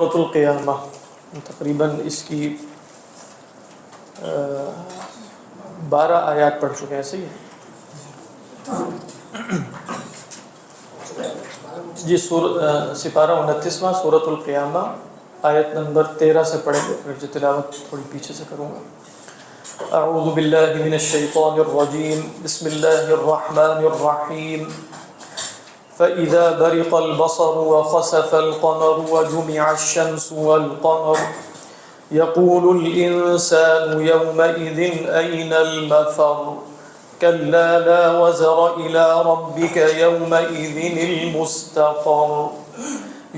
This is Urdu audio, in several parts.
سورۃ القیامہ تقریباً اس کی 12 آیات پڑھ چکے ہیں، صحیح ہے جی۔ سپارہ 29واں سورۃ القیامہ، آیت نمبر 13 سے پڑھیں گے، پھر جو تلاوت تھوڑی پیچھے سے کروں گا۔ اعوذ باللہ من الشیطان الرجیم، بسم اللہ الرحمن الرحیم۔ فَإِذَا بَرِقَ الْبَصَرُ وَخَسَفَ الْقَمَرُ وَجُمِعَ الشَّمْسُ وَالْقَمَرُ يَقُولُ الْإِنسَانُ يَوْمَئِذٍ أَيْنَ الْمَفَرُّ كَلَّا لَا وَزَرَ إِلَى رَبِّكَ يَوْمَئِذٍ الْمُسْتَقَرُّ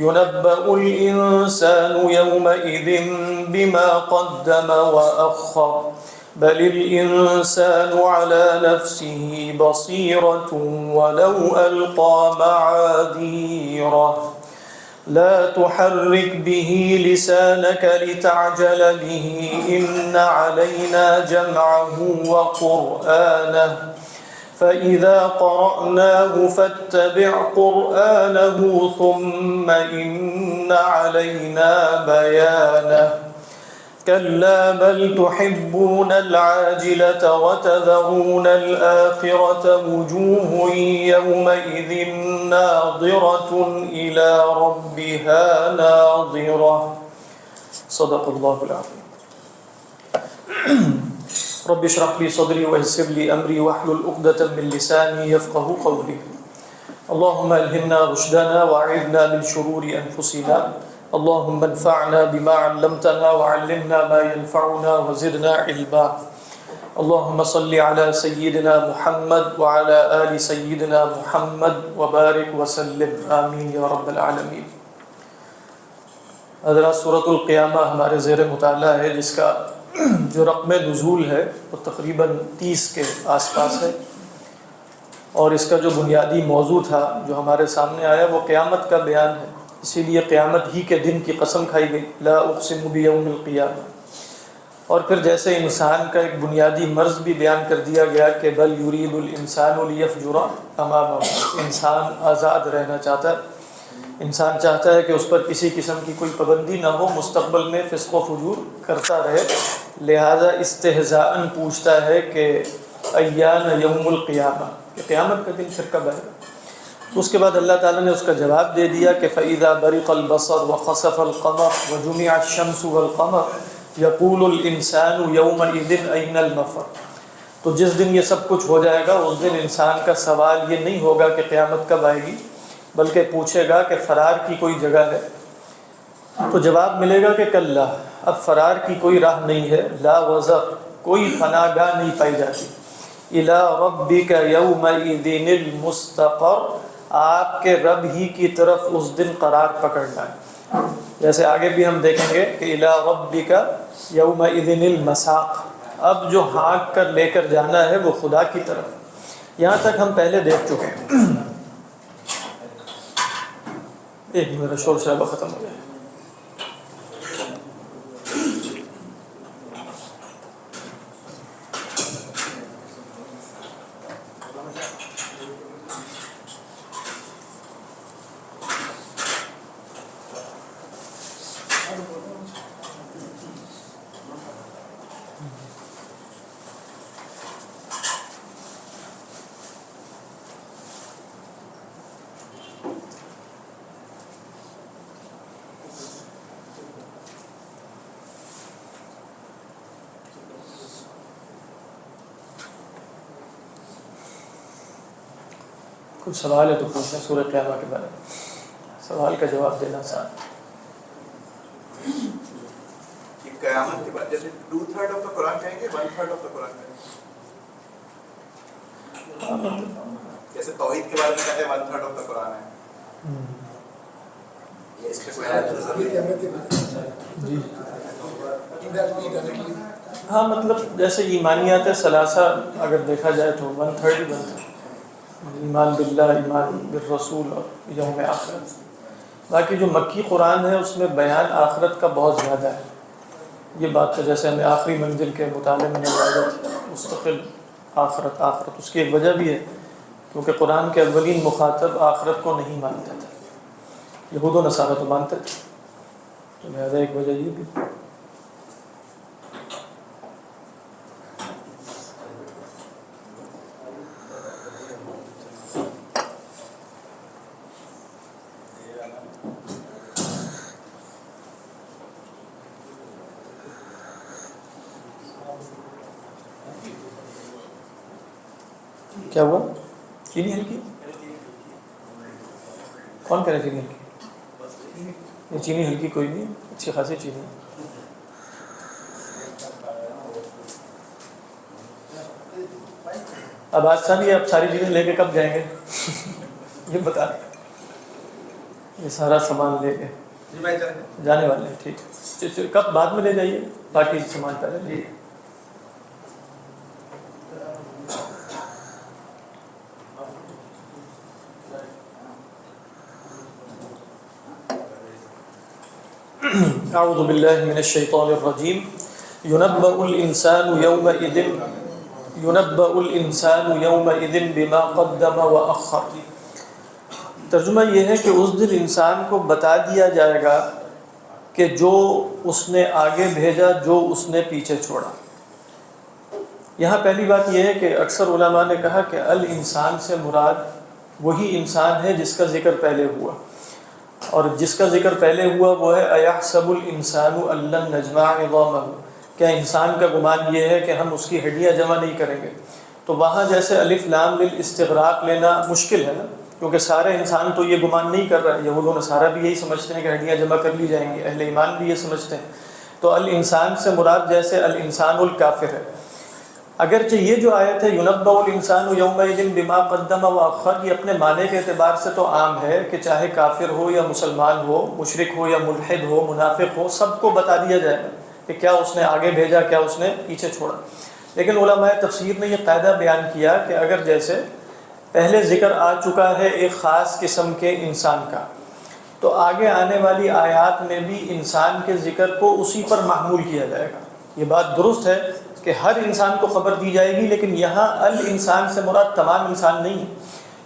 يُنَبَّأُ الْإِنسَانُ يَوْمَئِذٍ بِمَا قَدَّمَ وَأَخَّرَ بل الإنسان على نفسه بصيرة ولو ألقى معاذيره لا تحرك به لسانك لتعجل به إن علينا جمعه وقرآنه فإذا قرأناه فاتبع قرآنه ثم إن علينا بيانه كلا بل تحبون العاجلة وتذرون الآخرة وجوه يومئذ ناظرة إلى ربها ناظرة صدق الله العظيم۔ رب اشرح لي صدري ويسر لي أمري واحلل عقدة من لساني يفقهوا قولي۔ اللهم ألهمنا رشدنا وأعذنا من شرور أنفسنا، اللهم انفعنا بما علمتنا وعلمنا ما ينفعنا وزدنا علما۔ اللهم صل على سيدنا محمد وعلى آل سيدنا محمد وبارك وسلم آمین یا رب العالمین۔ حضرات، سورۃ القیامہ ہمارے زیر مطالعہ ہے، جس کا جو رقم نزول ہے وہ تقریباً 30 کے آس پاس ہے، اور اس کا جو بنیادی موضوع تھا جو ہمارے سامنے آیا وہ قیامت کا بیان ہے، اسی لیے قیامت ہی کے دن کی قسم کھائی گئی، لا اقسم بیوم القیامہ۔ اور پھر جیسے انسان کا ایک بنیادی مرض بھی بیان کر دیا گیا کہ بل یرید الانسان لیفجر امامہ، انسان آزاد رہنا چاہتا ہے، انسان چاہتا ہے کہ اس پر کسی قسم کی کوئی پابندی نہ ہو، مستقبل میں فسق و فجور کرتا رہے، لہذا استہزاءً پوچھتا ہے کہ ایان یوم القیامہ، کہ قیامت کا دن پھر کب آئے گا؟ اس کے بعد اللہ تعالیٰ نے اس کا جواب دے دیا کہ فَإِذَا بَرِقَ الْبَصَرُ وَخَسَفَ الْقَمَرُ وَجُمِعَ الشَّمْسُ وَالْقَمَرُ يَقُولُ الْإِنسَانُ يَوْمَئِذٍ أَيْنَ الْمَفَرُّ۔ تو جس دن یہ سب کچھ ہو جائے گا، اس دن انسان کا سوال یہ نہیں ہوگا کہ قیامت کب آئے گی، بلکہ پوچھے گا کہ فرار کی کوئی جگہ ہے؟ تو جواب ملے گا کہ کلا، اب فرار کی کوئی راہ نہیں ہے، لا وزر، کوئی پناہ گاہ نہیں پائی جاتی، الی ربک یومئذ المستقر، آپ کے رب ہی کی طرف اس دن قرار پکڑنا ہے۔ جیسے آگے بھی ہم دیکھیں گے کہ الی ربک یومئذ المساق، اب جو ہانک کر لے کر جانا ہے وہ خدا کی طرف۔ یہاں تک ہم پہلے دیکھ چکے ہیں۔ ایک میرا شور شرابہ ختم ہو گیا۔ کچھ سوال ہے تو پوچھیں سورہ قیامہ کے بارے میں، سوال کا جواب دینا آسان۔ قیامت کے بعد جیسے 2/3 آف دا قرآن کہیں گے 1/3 آف دا قرآن کہیں گے، جیسے توحید کے بارے میں کہتے ہیں 1/3 آف دا قرآن ہے، اس پہ کوئی آیت ضروری ہے؟ جی ہاں، مطلب جیسے ایمانیات ثلاثہ اگر دیکھا جائے تو 1/3 ہی بنتا ہے، ایمان باللہ، ایمان بالرسول اور یوم آخرت۔ باقی جو مکی قرآن ہے اس میں بیان آخرت کا بہت زیادہ ہے، یہ بات تو جیسے ہمیں آخری منزل کے مطالعے میں نوازت مستقل آخرت، اس کی ایک وجہ بھی ہے کیونکہ قرآن کے اولین مخاطب آخرت کو نہیں مانتے تھے، یہود و نصارہ تو مانتے تھے، تو لہٰذا ایک وجہ یہ بھی. کیا ہوا؟ چینی ہلکی؟ کون کہہ رہے چینی ہلکی؟ یہ چینی ہلکی کوئی نہیں، اچھی خاصی چینی ہے. اب آج سامنے آپ ساری چیزیں لے کے کب جائیں گے؟ یہ بتا دیں. یہ سارا سامان لے کے جانے والے ہیں. ٹھیک، کب بعد میں لے جائیے، باقی سامان پہلے لے. اعوذ باللہ من الشیطان الرجیم. ينبأ الانسان یومئذ بما قدم واخر. ترجمہ یہ ہے کہ اس دن انسان کو بتا دیا جائے گا کہ جو اس نے آگے بھیجا، جو اس نے پیچھے چھوڑا. یہاں پہلی بات یہ ہے کہ اکثر علماء نے کہا کہ الانسان سے مراد وہی انسان ہے جس کا ذکر پہلے ہوا، اور جس کا ذکر پہلے ہوا وہ ہے ایحسب الانسان ان لن نجمع عظامہ. کیا انسان کا گمان یہ ہے کہ ہم اس کی ہڈیاں جمع نہیں کریں گے؟ تو وہاں جیسے الف لام للاستغراق لینا مشکل ہے نا، کیونکہ سارے انسان تو یہ گمان نہیں کر رہا ہے. یہود و نصارہ بھی یہی سمجھتے ہیں کہ ہڈیاں جمع کر لی جائیں گی، اہل ایمان بھی یہ سمجھتے ہیں. تو الانسان سے مراد جیسے الانسان الکافر ہے. اگرچہ یہ جو آیت ہے ينبأ الانسان یومئذ بما قدم واخر، یہ اپنے معنی کے اعتبار سے تو عام ہے کہ چاہے کافر ہو یا مسلمان ہو، مشرک ہو یا ملحد ہو، منافق ہو، سب کو بتا دیا جائے گا کہ کیا اس نے آگے بھیجا، کیا اس نے پیچھے چھوڑا. لیکن علماء تفسیر نے یہ قاعدہ بیان کیا کہ اگر جیسے پہلے ذکر آ چکا ہے ایک خاص قسم کے انسان کا، تو آگے آنے والی آیات میں بھی انسان کے ذکر کو اسی پر محمول کیا جائے گا. یہ بات درست ہے کہ ہر انسان کو خبر دی جائے گی، لیکن یہاں الانسان سے مراد تمام انسان نہیں ہے.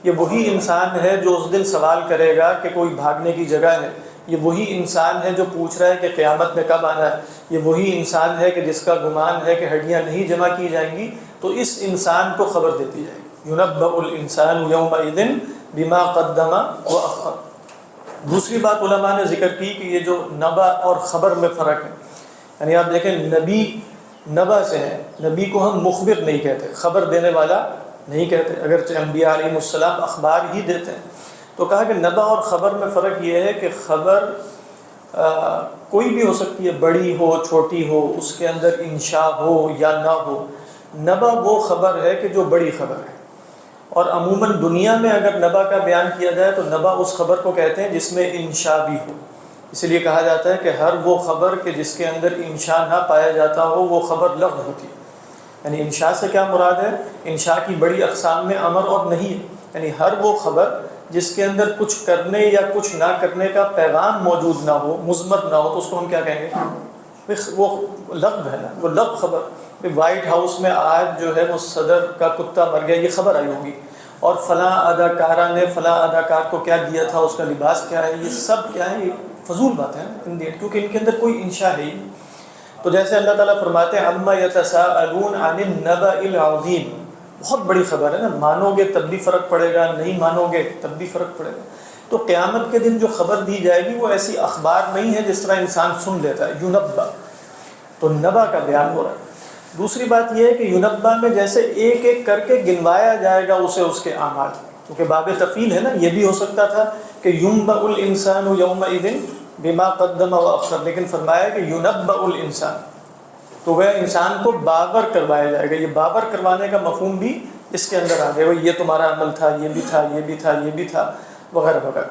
یہ وہی انسان ہے جو اس دن سوال کرے گا کہ کوئی بھاگنے کی جگہ ہے. یہ وہی انسان ہے جو پوچھ رہا ہے کہ قیامت میں کب آنا ہے. یہ وہی انسان ہے کہ جس کا گمان ہے کہ ہڈیاں نہیں جمع کی جائیں گی. تو اس انسان کو خبر دیتی جائے گی. ينبأ الانسان یومئذ بما قدم واخر. دوسری بات علماء نے ذکر کی کہ یہ جو نبا اور خبر میں فرق ہے. یعنی آپ دیکھیں نبی نبا سے ہے، نبی کو ہم مخبر نہیں کہتے، خبر دینے والا نہیں کہتے، اگرچہ انبیاء علیہ السلام اخبار ہی دیتے ہیں. تو کہا کہ نبا اور خبر میں فرق یہ ہے کہ خبر کوئی بھی ہو سکتی ہے، بڑی ہو چھوٹی ہو، اس کے اندر انشاء ہو یا نہ ہو. نبا وہ خبر ہے کہ جو بڑی خبر ہے، اور عموماً دنیا میں اگر نبا کا بیان کیا جائے تو نبا اس خبر کو کہتے ہیں جس میں انشاء بھی ہو. اس لیے کہا جاتا ہے کہ ہر وہ خبر کہ جس کے اندر انشاء نہ پایا جاتا ہو وہ خبر لغو ہوتی ہے. یعنی انشاء سے کیا مراد ہے؟ انشاء کی بڑی اقسام میں امر اور نہیں ہے. یعنی ہر وہ خبر جس کے اندر کچھ کرنے یا کچھ نہ کرنے کا پیغام موجود نہ ہو، مضمر نہ ہو، تو اس کو ہم کیا کہیں گے؟ وہ لغو ہے نا، وہ لغو خبر. وائٹ ہاؤس میں آج جو ہے وہ صدر کا کتا مر گیا، یہ خبر آئی ہوگی، اور فلاں اداکارہ نے فلاں اداکار کو کیا دیا تھا، اس کا لباس کیا ہے، یہ سب کیا ہے؟ یہ فضول بات ہے کیونکہ ان کے اندر کوئی انشاء ہے ہی. تو جیسے اللہ تعالیٰ فرماتے ہیں عما یتساءلون عن النبأ العظیم، بہت بڑی خبر ہے نا، مانو گے تب بھی فرق پڑے گا، نہیں مانو گے تب بھی فرق پڑے گا. تو قیامت کے دن جو خبر دی جائے گی وہ ایسی اخبار نہیں ہے جس طرح انسان سن لیتا ہے. ينبأ، تو نبا کا بیان ہو رہا ہے. دوسری بات یہ ہے کہ ينبأ میں جیسے ایک ایک کر کے گنوایا جائے گا اسے اس کے اعمال، کیونکہ باب تفعیل ہے نا. یہ بھی ہو سکتا تھا کہ ينبأ الانسان یومئذ بما قدم واخر، لیکن فرمایا کہ ينبأ الانسان، تو وہ انسان کو باور کروایا جائے گا. یہ باور کروانے کا مفہوم بھی اس کے اندر آ گیا، یہ تمہارا عمل تھا، یہ بھی تھا، یہ بھی تھا، یہ بھی تھا، وغیرہ وغیرہ.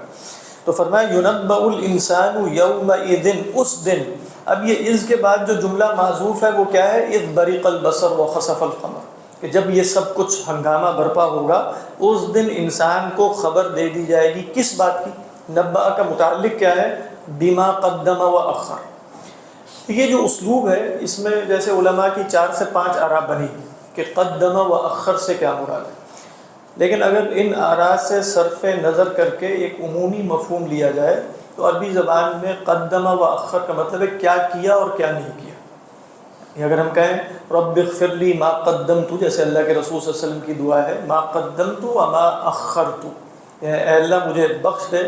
تو فرمایا ينبأ الانسان یومئذ، اس دن. اب یہ اذ کے بعد جو جملہ معذوف ہے وہ کیا ہے؟ اذ برق البصر وخسف القمر، کہ جب یہ سب کچھ ہنگامہ برپا ہوگا اس دن انسان کو خبر دے دی جائے گی. کس بات کی؟ نبأ کا متعلق کیا ہے؟ بما قدم واخر. یہ جو اسلوب ہے اس میں جیسے علماء کی 4 سے 5 آراء بنی کہ قدم واخر سے کیا مراد ہے. لیکن اگر ان آراء سے صرف نظر کر کے ایک عمومی مفہوم لیا جائے تو عربی زبان میں قدم و اخر کا مطلب ہے کیا کیا اور کیا نہیں کیا. یہ اگر ہم کہیں رب اغفر لی ما قدمت، جیسے اللہ کے رسول صلی اللہ علیہ وسلم کی دعا ہے ما قدمت و ما اخرت، اے اللہ مجھے بخش دے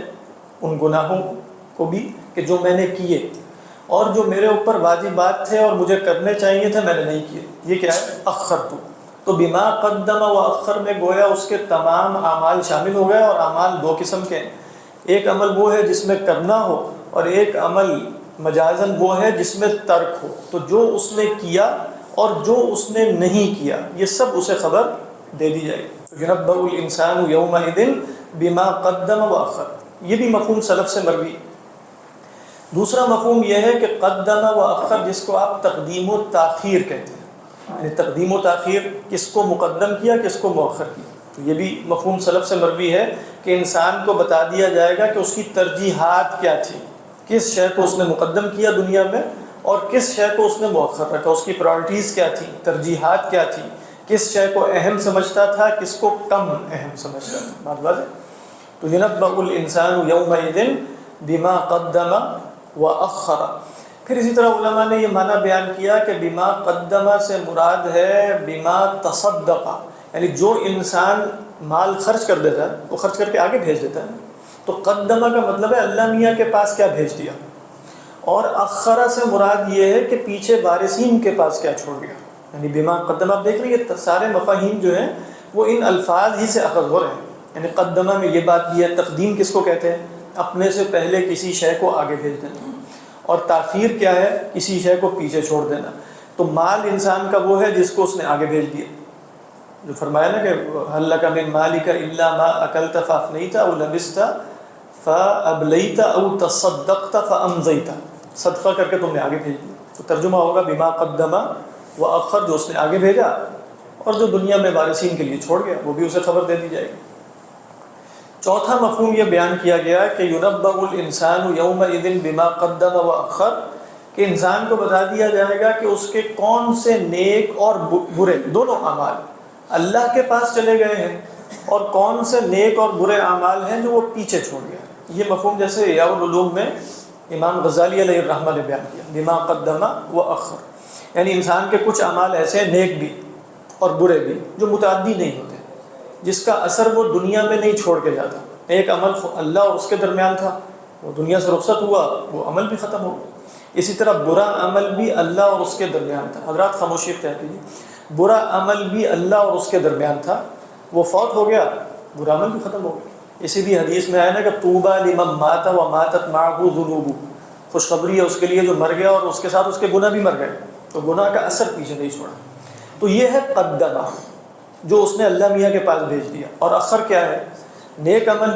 ان گناہوں کو بھی کہ جو میں نے کیے، اور جو میرے اوپر واجبات تھے اور مجھے کرنے چاہیے تھے میں نے نہیں کیے. یہ کیا ہے؟ اخرت. تو بما قدم و اخر میں گویا اس کے تمام اعمال شامل ہو گئے، اور اعمال دو قسم کے ہیں. ایک عمل وہ ہے جس میں کرنا ہو، اور ایک عمل مجازن وہ ہے جس میں ترک ہو. تو جو اس نے کیا اور جو اس نے نہیں کیا یہ سب اسے خبر دے دی جائے گی. يُنَبَّأُ الْإِنسَانُ يَوْمَئِذٍ بِمَا قَدَّمَ وَأَخَّرَ. یہ بھی مفہوم سلف سے مروی. دوسرا مفہوم یہ ہے کہ قدم و اخر جس کو آپ تقدیم و تاخیر کہتے ہیں، یعنی تقدیم و تاخیر کس کو مقدم کیا کس کو مؤخر کیا. تو یہ بھی مفہوم سلف سے مروی ہے کہ انسان کو بتا دیا جائے گا کہ اس کی ترجیحات کیا تھی، کس شے کو اس نے مقدم کیا دنیا میں اور کس شے کو اس نے مؤخر رکھا، اس کی پرائرٹیز کیا تھیں، ترجیحات کیا تھیں، کس شے کو اہم سمجھتا تھا کس کو کم اہم سمجھتا تھا. بات واضح. تو يُنَبَّأُ الْإِنسَانُ يَوْمَئِذٍ بِمَا قَدَّمَ وَأَخَّرَ. پھر اسی طرح علماء نے یہ معنی بیان کیا کہ بما قدمہ سے مراد ہے بما تصدق، یعنی جو انسان مال خرچ کر دیتا ہے وہ خرچ کر کے آگے بھیج دیتا ہے. تو قدمہ کا مطلب ہے اللہ میاں کے پاس کیا بھیج دیا، اور اخرہ سے مراد یہ ہے کہ پیچھے وارثین کے پاس کیا چھوڑ گیا. یعنی بما قدمہ آپ دیکھ رہے ہیں سارے مفاہیم جو ہیں وہ ان الفاظ ہی سے اخذ ہو رہے ہیں. یعنی قدمہ میں یہ بات بھی ہے. تقدیم کس کو کہتے ہیں؟ اپنے سے پہلے کسی شے کو آگے بھیج دینا. اور تاخیر کیا ہے؟ کسی شے کو پیچھے چھوڑ دینا. تو مال انسان کا وہ ہے جس کو اس نے آگے بھیج دیا. جو فرمایا نا کہ هل لك من مالك الا ما اكلت فافنيت او لبست فابليت او تصدقت فامضيت، صدقہ کر کے تم نے آگے بھیج دیا. تو ترجمہ ہوگا بما قدم واخر، جو اس نے آگے بھیجا اور جو دنیا میں وارثین کے لیے چھوڑ گیا وہ بھی اسے خبر دے دی جائے گی. چوتھا مفہوم یہ بیان کیا گیا کہ يُنَبَّأُ الْإِنسَانُ يَوْمَئِذٍ بِمَا قَدَّمَ وَأَخَّرَ، کہ انسان کو بتا دیا جائے گا کہ اس کے کون سے نیک اور برے دونوں اعمال اللہ کے پاس چلے گئے ہیں، اور کون سے نیک اور برے اعمال ہیں جو وہ پیچھے چھوڑ گیا. یہ مفہوم جیسے احیاء العلوم میں امام غزالی علیہ الرحمہ نے بیان کیا بما قدم وأخر، یعنی انسان کے کچھ اعمال ایسے ہیں نیک بھی اور برے بھی جو متعدی نہیں ہوتے، جس کا اثر وہ دنیا میں نہیں چھوڑ کے جاتا. ایک عمل اللہ اور اس کے درمیان تھا، وہ دنیا سے رخصت ہوا، وہ عمل بھی ختم ہو گیا. اسی طرح برا عمل بھی اللہ اور اس کے درمیان تھا. حضرات خاموشی اختیار کیجیے. برا عمل بھی اللہ اور اس کے درمیان تھا، وہ فوت ہو گیا، برا عمل بھی ختم ہو گیا. اسی لیے حدیث میں آیا نا کہ طوبیٰ لمن مات وماتت معہ ذنوبہ، خوشخبری ہے اس کے لیے جو مر گیا اور اس کے ساتھ اس کے گناہ بھی مر گئے، تو گناہ کا اثر پیچھے نہیں چھوڑا. تو یہ ہے قدمہ جو اس نے اللہ میاں کے پاس بھیج دیا. اور اخر کیا ہے؟ نیک عمل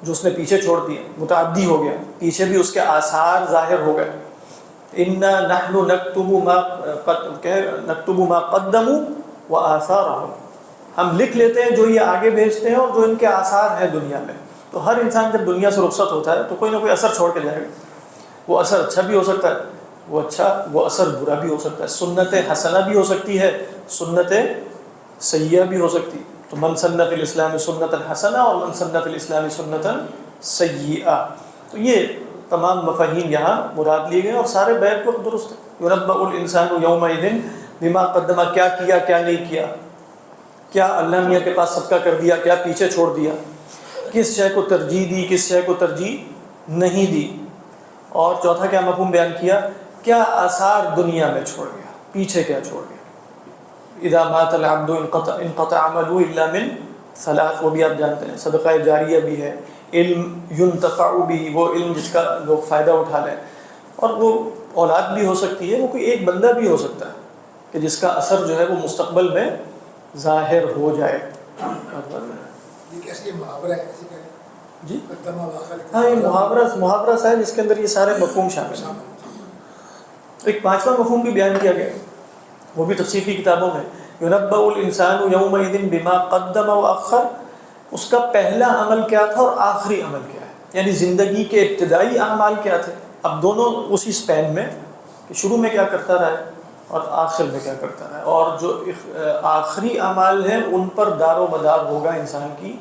جو اس نے پیچھے چھوڑ دیا، متعدی ہو گیا، پیچھے بھی اس کے آثار ظاہر ہو گئے. اِنَّا نَحْنُ نَكْتُبُ مَا قَدَّمُوا وَآثَارَهُمْ، ہم لکھ لیتے ہیں جو یہ آگے بھیجتے ہیں اور جو ان کے آثار ہیں دنیا میں. تو ہر انسان جب دنیا سے رخصت ہوتا ہے تو کوئی نہ کوئی اثر چھوڑ کے جائے گا. وہ اثر اچھا بھی ہو سکتا ہے، وہ اثر برا بھی ہو سکتا ہے. سنت حسنہ بھی ہو سکتی ہے، سنت سیئہ بھی ہو سکتی. تو من سن فی الاسلام سنتا حسنہ اور من سن فی الاسلام سنتا سیئہ. تو یہ تمام مفاہیم یہاں مراد لیے گئے اور سارے بیک وقت درست ہیں. يُنَبَّأُ الْإِنسَانُ يَوْمَئِذٍ بِمَا قَدَّمَ، کیا کیا کیا نہیں کیا، کیا اللہ میاں کے پاس صدقہ کر دیا، کیا پیچھے چھوڑ دیا، کس شے کو ترجیح دی کس شے کو ترجیح نہیں دی. اور چوتھا کیا مفہوم بیان کیا آثار دنیا میں چھوڑ گیا، پیچھے کیا چھوڑ گیا. اذا مات العبد انقطع عمله الا من ثلاث، وہ بھی آپ جانتے ہیں. صدقہ جاریہ بھی ہے، علم ينتفع به، وہ علم جس کا لوگ فائدہ اٹھا لیں. اور وہ اولاد بھی ہو سکتی ہے، وہ کوئی ایک بندہ بھی ہو سکتا ہے کہ جس کا اثر جو ہے وہ مستقبل میں ظاہر ہو جائے. یہ کیسے محاورہ ہے کیسے کریں جی ہاں یہ محاورہ ہے جس کے اندر یہ سارے مفہوم شامل ہیں. ایک پانچواں مفہوم بھی بیان کیا گیا، وہ بھی تفسیر کی کتابوں میں. يُنَبَّأُ الْإِنسَانُ يَوْمَئِذٍ بِمَا قَدَّمَ وَأَخَّرَ، اس کا پہلا عمل کیا تھا اور آخری عمل کیا ہے، یعنی زندگی کے ابتدائی اعمال کیا تھے. اب دونوں اسی سپین میں کہ شروع میں کیا کرتا رہا ہے اور آخر میں کیا کرتا رہا ہے. اور جو آخری اعمال ہیں ان پر دار و مدار ہوگا انسان کی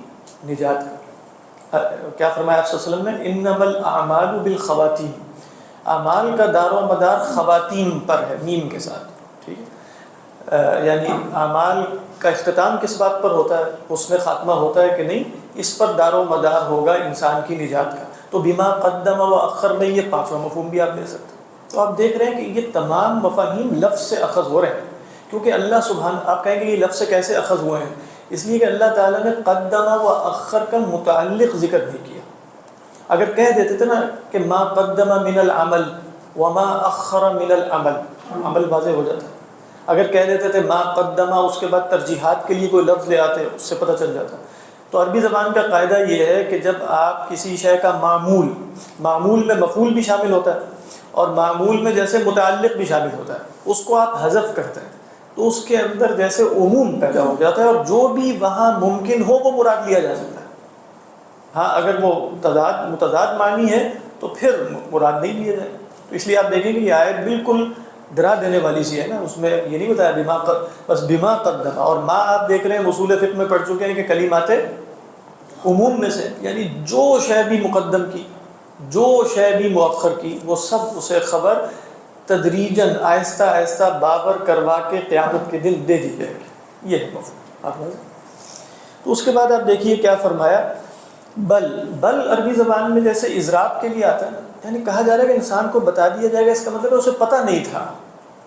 نجات کا. کیا فرمایا آپ صلی اللہ علیہ وسلم نے؟ انما الاعمال بالخواتیم، اعمال کا دار و مدار خواتین پر ہے، میم کے ساتھ، ٹھیک ہے؟ یعنی اعمال کا اختتام کس بات پر ہوتا ہے؟ حسن خاتمہ ہوتا ہے کہ نہیں، اس پر دار و مدار ہوگا انسان کی نجات کا۔ تو بما قدم و اخر میں یہ پانچواں مفہوم بھی آپ دے سکتے ہیں۔ تو آپ دیکھ رہے ہیں کہ یہ تمام مفاہیم لفظ سے اخذ ہو رہے ہیں، کیونکہ اللہ سبحانہ، آپ کہیں گے یہ لفظ سے کیسے اخذ ہوئے ہیں؟ اس لیے کہ اللہ تعالیٰ نے قدم و اخر کا متعلق ذکر نہیں کیا۔ اگر کہہ دیتے تھے نا کہ ما قدم من العمل وما اخر من العمل، عمل واضح ہو جاتا ہے۔ اگر کہہ دیتے تھے ما قدمہ، اس کے بعد ترجیحات کے لیے کوئی لفظ لے آتے، اس سے پتہ چل جاتا۔ تو عربی زبان کا قاعدہ یہ ہے کہ جب آپ کسی شے کا معمول میں مفعول بھی شامل ہوتا ہے اور معمول میں جیسے متعلق بھی شامل ہوتا ہے، اس کو آپ حذف کرتے ہیں تو اس کے اندر جیسے عموم پیدا ہو جاتا ہے، اور جو بھی وہاں ممکن ہو وہ مراد لیا جا سکتا ہے۔ ہاں اگر وہ متضاد معنی ہے تو پھر مراد نہیں لیا جائے۔ تو اس لیے آپ دیکھیں کہ یہ آیت بالکل ڈرا دینے والی سی ہے نا، اس میں یہ نہیں بتایا بس بما قدم، اور ما آپ دیکھ رہے ہیں اصول فقہ میں پڑھ چکے ہیں کہ کلمات عموم میں سے، یعنی جو شے بھی مقدم کی، جو شے بھی مؤخر کی، وہ سب اسے خبر تدریجاً آہستہ آہستہ بابر کروا کے قیامت کے دن دے دی جائے گی۔ یہ ہے مفہوم آپ لوگ۔ تو اس کے بعد آپ دیکھیے کیا فرمایا، بل عربی زبان میں جیسے اضراب کے لیے آتا ہے، یعنی کہا جا رہا ہے کہ انسان کو بتا دیا جائے گا، اس کا مطلب ہے اسے پتہ نہیں تھا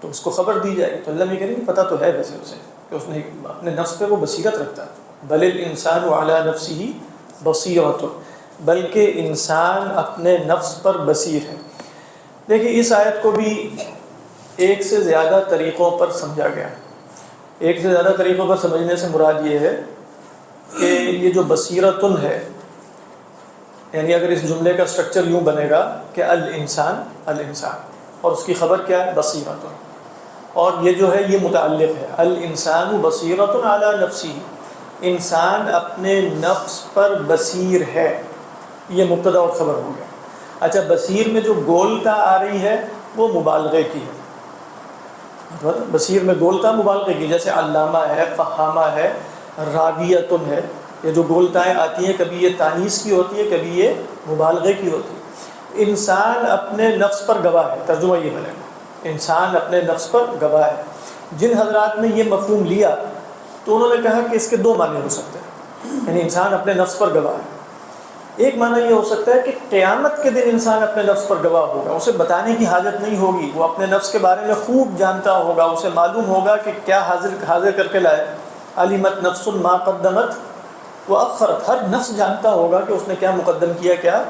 تو اس کو خبر دی جائے گی۔ تو اللہ میں کہیں گے پتہ تو ہے ویسے اسے کہ اس نے اپنے نفس پہ وہ بصیرت رکھتا ہے، بل الانسان علی نفسہ بصیرۃ، بلکہ انسان اپنے نفس پر بصیر ہے۔ دیکھیے اس آیت کو بھی ایک سے زیادہ طریقوں پر سمجھا گیا۔ ایک سے زیادہ طریقوں پر سمجھنے سے مراد یہ ہے کہ یہ جو بصیرتن ہے، یعنی اگر اس جملے کا سٹرکچر یوں بنے گا کہ الانسان اور اس کی خبر کیا ہے؟ بصیرتن، اور یہ جو ہے یہ متعلق ہے، الانسان بصیرۃ علی نفسہ، انسان اپنے نفس پر بصیر ہے، یہ مبتدا اور خبر ہو گیا۔ اچھا بصیر میں جو گولتا آ رہی ہے وہ مبالغے کی ہے، بصیر میں گولتا مبالغے کی، جیسے علامہ ہے، فہامہ ہے، راویتن ہے، یہ جو گولتائیں آتی ہیں کبھی یہ تانیث کی ہوتی ہے، کبھی یہ مبالغے کی ہوتی ہے۔ انسان اپنے نفس پر گواہ ہے، ترجمہ یہ بنے گا، انسان اپنے نفس پر گواہ ہے۔ جن حضرات نے یہ مفہوم لیا تو انہوں نے کہا کہ اس کے دو معنی ہو سکتے ہیں، یعنی انسان اپنے نفس پر گواہ ہے۔ ایک معنی یہ ہو سکتا ہے کہ قیامت کے دن انسان اپنے نفس پر گواہ ہوگا، اسے بتانے کی حاجت نہیں ہوگی، وہ اپنے نفس کے بارے میں خوب جانتا ہوگا، اسے معلوم ہوگا کہ کیا حاضر کر کے لائے۔ علمت نفس ما قدمت وأخرت، ہر نفس جانتا ہوگا کہ اس نے کیا مقدم کیا، کیا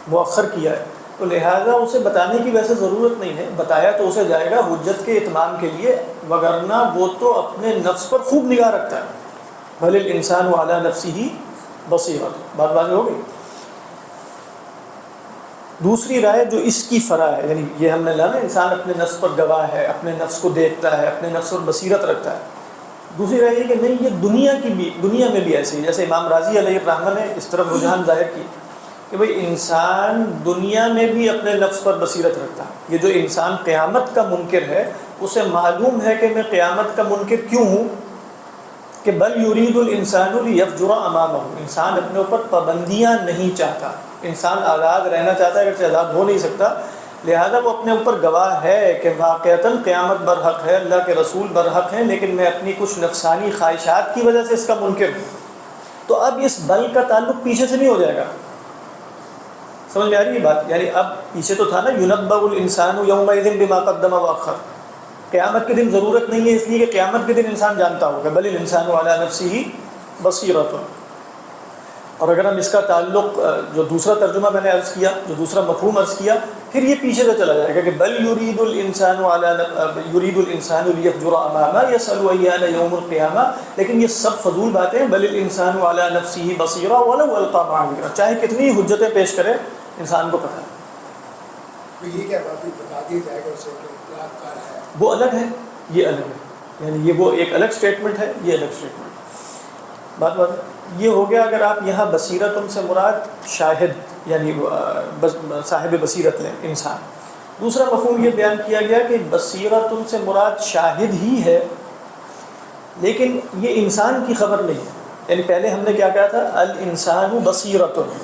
مؤخر کیا ہے، تو لہٰذا اسے بتانے کی ویسے ضرورت نہیں ہے، بتایا تو اسے جائے گا حجت کے اتمام کے لیے، وگرنہ وہ تو اپنے نفس پر خوب نگاہ رکھتا ہے۔ بل الانسان علی نفسہ بصیرۃ، بات واضح ہو گئی۔ دوسری رائے جو اس کی فرع ہے، یعنی یہ ہم نے لانا انسان اپنے نفس پر گواہ ہے، اپنے نفس کو دیکھتا ہے، اپنے نفس پر بصیرت رکھتا ہے۔ دوسری رائے یہ کہ نہیں، یہ دنیا میں بھی ایسے ہی، جیسے امام راضی علیہ الرحمہ نے اس طرف رجحان ظاہر کی کہ بھئی انسان دنیا میں بھی اپنے نفس پر بصیرت رکھتا ہے۔ یہ جو انسان قیامت کا منکر ہے اسے معلوم ہے کہ میں قیامت کا منکر کیوں ہوں، کہ بل یرید الانسان لیفجر امامہ، انسان اپنے اوپر پابندیاں نہیں چاہتا، انسان آزاد رہنا چاہتا ہے، اگرچہ آزاد ہو نہیں سکتا، لہذا وہ اپنے اوپر گواہ ہے کہ واقعتاً قیامت برحق ہے، اللہ کے رسول برحق ہیں، لیکن میں اپنی کچھ نفسانی خواہشات کی وجہ سے اس کا منکر ہوں۔ تو اب اس بل کا تعلق پیچھے سے نہیں ہو جائے گا، سمجھ میں آ رہی ہے بات؟ یعنی اب پیچھے تو تھا نا يُنَبَّأُ الْإِنسَانُ يَوْمَئِذٍ بِمَا قَدَّمَ وَأَخَّرَ، قیامت کے دن ضرورت نہیں ہے اس لیے کہ قیامت کے دن انسان جانتا ہوگا، بل الانسان علی نفسہ بصیرۃ۔ اور اگر ہم اس کا تعلق جو دوسرا ترجمہ میں نے عرض کیا، جو دوسرا مفہوم عرض کیا، پھر یہ پیچھے سے چلا جائے گا کہ بل یرید الانسان لیفجر امامہ یسأل ایان یوم القیامہ، لیکن یہ سب فضول باتیں ہیں۔ بل الانسان علی نفسہ بصیرۃ ولو القی معاذیرہ، چاہے کتنی حجتیں پیش کرے انسان کو پتہ ہے۔ تو یہ کیا بات بتا دی جائے گا اسے کہ اطلاق کار ہے، وہ الگ ہے، یہ الگ ہے، یعنی یہ وہ ایک الگ سٹیٹمنٹ ہے، یہ الگ سٹیٹمنٹ۔ بات یہ ہو گیا۔ اگر آپ یہاں بصیرتن سے مراد شاہد یعنی صاحب بصیرت لیں انسان۔ دوسرا مفہوم یہ بیان کیا گیا کہ بصیرتن سے مراد شاہد ہی ہے، لیکن یہ انسان کی خبر نہیں ہے۔ یعنی پہلے ہم نے کیا کہا تھا، الانسان بصیرتن،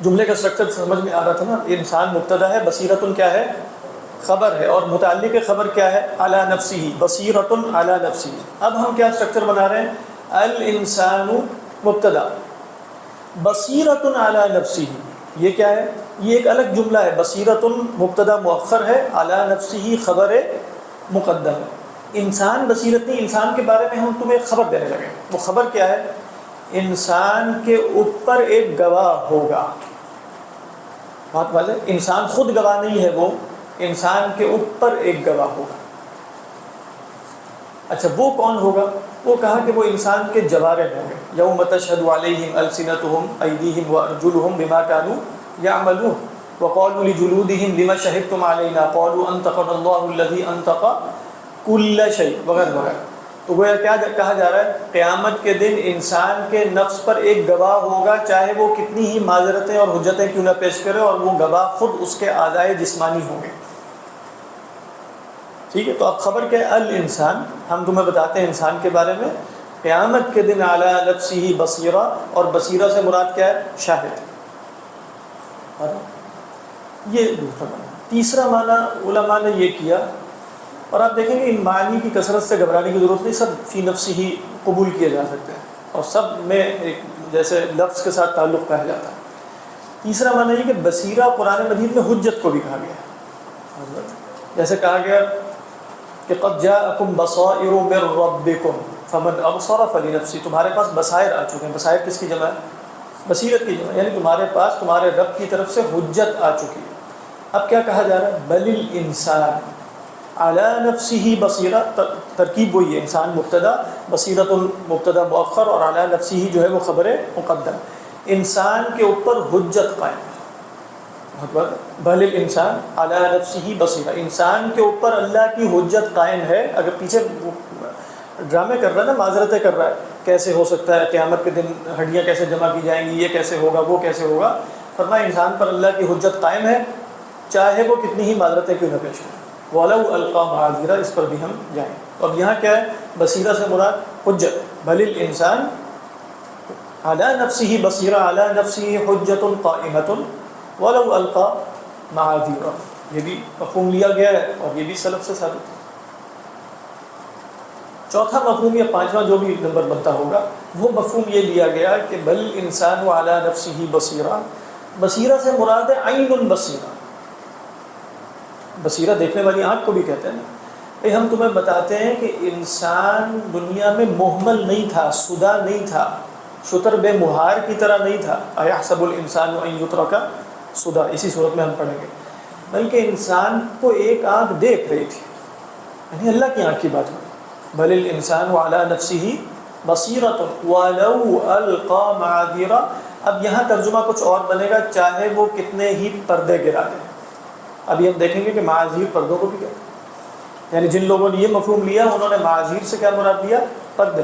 جملے کا اسٹرکچر سمجھ میں آ رہا تھا نا. انسان مبتدا ہے, بصیرتن کیا ہے؟ خبر ہے, اور متعلق خبر کیا ہے؟ علی نفسہ, بصیرتن علی نفسہ. اب ہم کیا اسٹرکچر بنا رہے ہیں؟ الانسان مبتدا, بصیرتن علی نفسہ. یہ کیا ہے؟ یہ ایک الگ جملہ ہے. بصیرتن مبتدا مؤخر ہے, علی نفسہ خبر مقدم ہے. انسان بصیرت نہیں, انسان کے بارے میں ہم تمہیں ایک خبر دینے لگے. وہ خبر کیا ہے؟ انسان کے اوپر ایک گواہ ہوگا. بات واضح, انسان خود گواہ نہیں ہے, وہ انسان کے اوپر ایک گواہ ہوگا. اچھا وہ کون ہوگا؟ وہ کہا کہ وہ انسان کے جوارح ہوں گے. یوم تشہد علیہم السنتہم ایدیہم وارجلہم بما کانوا یعملون وقالوا لجلودہم لما شہدتم علینا قالوا انطقنا اللہ الذی انطق کل شیء وغیرہ وغیرہ. تو گویا کیا کہا جا رہا ہے؟ قیامت کے دن انسان کے نفس پر ایک گواہ ہوگا, چاہے وہ کتنی ہی معذرتیں اور حجتیں کیوں نہ پیش کرے, اور وہ گواہ خود اس کے اعضائے جسمانی ہوں گے. ٹھیک ہے, تو اب خبر کیا ہے؟ الانسان, ہم تمہیں بتاتے ہیں انسان کے بارے میں. قیامت کے دن علی نفسہ بصیرہ, اور بصیرہ سے مراد کیا ہے؟ شاہد. یہ دوسرا معنی. تیسرا معنی علماء نے یہ کیا, اور آپ دیکھیں گے ان معنی کی کثرت سے گھبرانے کی ضرورت نہیں, سب فی نفسہ ہی قبول کیے جا سکتے ہیں, اور سب میں ایک جیسے لفظ کے ساتھ تعلق پایا جاتا ہے. تیسرا معنی یہ کہ بصیرہ قرآن مجید میں حجت کو بھی کہا گیا ہے. جیسے کہا گیا کہ قد جاءکم بصائر من ربکم فمن ابصر فلنفسہ, تمہارے پاس بصائر آ چکے ہیں. بصائر کس کی جمع ہے؟ بصیرت کی جمع, یعنی تمہارے پاس تمہارے رب کی طرف سے حجت آ چکی ہے. اب کیا کہا جا رہا ہے؟ بل الانسان علی نفسہ بصیرہ, ترکیب وہی ہے, انسان مبتدا, بصیرت مبتدا مؤخر, اور علی نفسہ جو ہے وہ خبر مقدم. انسان کے اوپر حجت قائم ہے. بل الانسان علی نفسہ بصیرہ, انسان کے اوپر اللہ کی حجت قائم ہے. اگر پیچھے ڈرامے کر رہا ہے نا, معذرتیں کر رہا ہے, کیسے ہو سکتا ہے قیامت کے دن ہڈیاں کیسے جمع کی جائیں گی, یہ کیسے ہوگا, وہ کیسے ہوگا. فرمایا انسان پر اللہ کی حجت قائم ہے, چاہے وہ کتنی ہی معذرتیں کیوں نہ پیش کریں. وَلَوْ أَلْقَى مَعَاذِيرَ, اس پر بھی ہم جائیں. اب یہاں کیا ہے؟ بصیرہ سے مراد حجت. بل الانسان علی نفسہ بصیرہ, علی نفسہ حجت قائمۃ وَلَوْ أَلْقَى مَعَاذِيرَ. یہ بھی مفہوم لیا گیا ہے, اور یہ بھی سلف سے ثابت ہے. چوتھا مفہوم یا پانچواں جو بھی نمبر بنتا ہوگا, وہ مفہوم یہ لیا گیا کہ بل الانسان علی نفسہ بصیرہ, بصیرہ سے مراد ہے عین البصیرہ. بصیرہ دیکھنے والی آنکھ کو بھی کہتے ہیں نا. ہم تمہیں بتاتے ہیں کہ انسان دنیا میں مہمل نہیں تھا, سدھا نہیں تھا, شتر بے مہار کی طرح نہیں تھا. ایحسب الانسان ان یترک سدھا, اسی صورت میں ہم پڑھیں گے. بلکہ انسان کو ایک آنکھ دیکھ رہی تھی, یعنی اللہ کی آنکھ کی بات ہو. بل الانسان علی نفسہ بصیرۃ ولو القی معاذیرہ. اب یہاں ترجمہ کچھ اور بنے گا, چاہے وہ کتنے ہی پردے گرا دیں. ابھی ہم دیکھیں گے کہ معاذیر پردوں کو بھی کہتے ہیں, یعنی جن لوگوں نے یہ مفہوم لیا انہوں نے معاذیر سے کیا مراد لیا؟ پردے.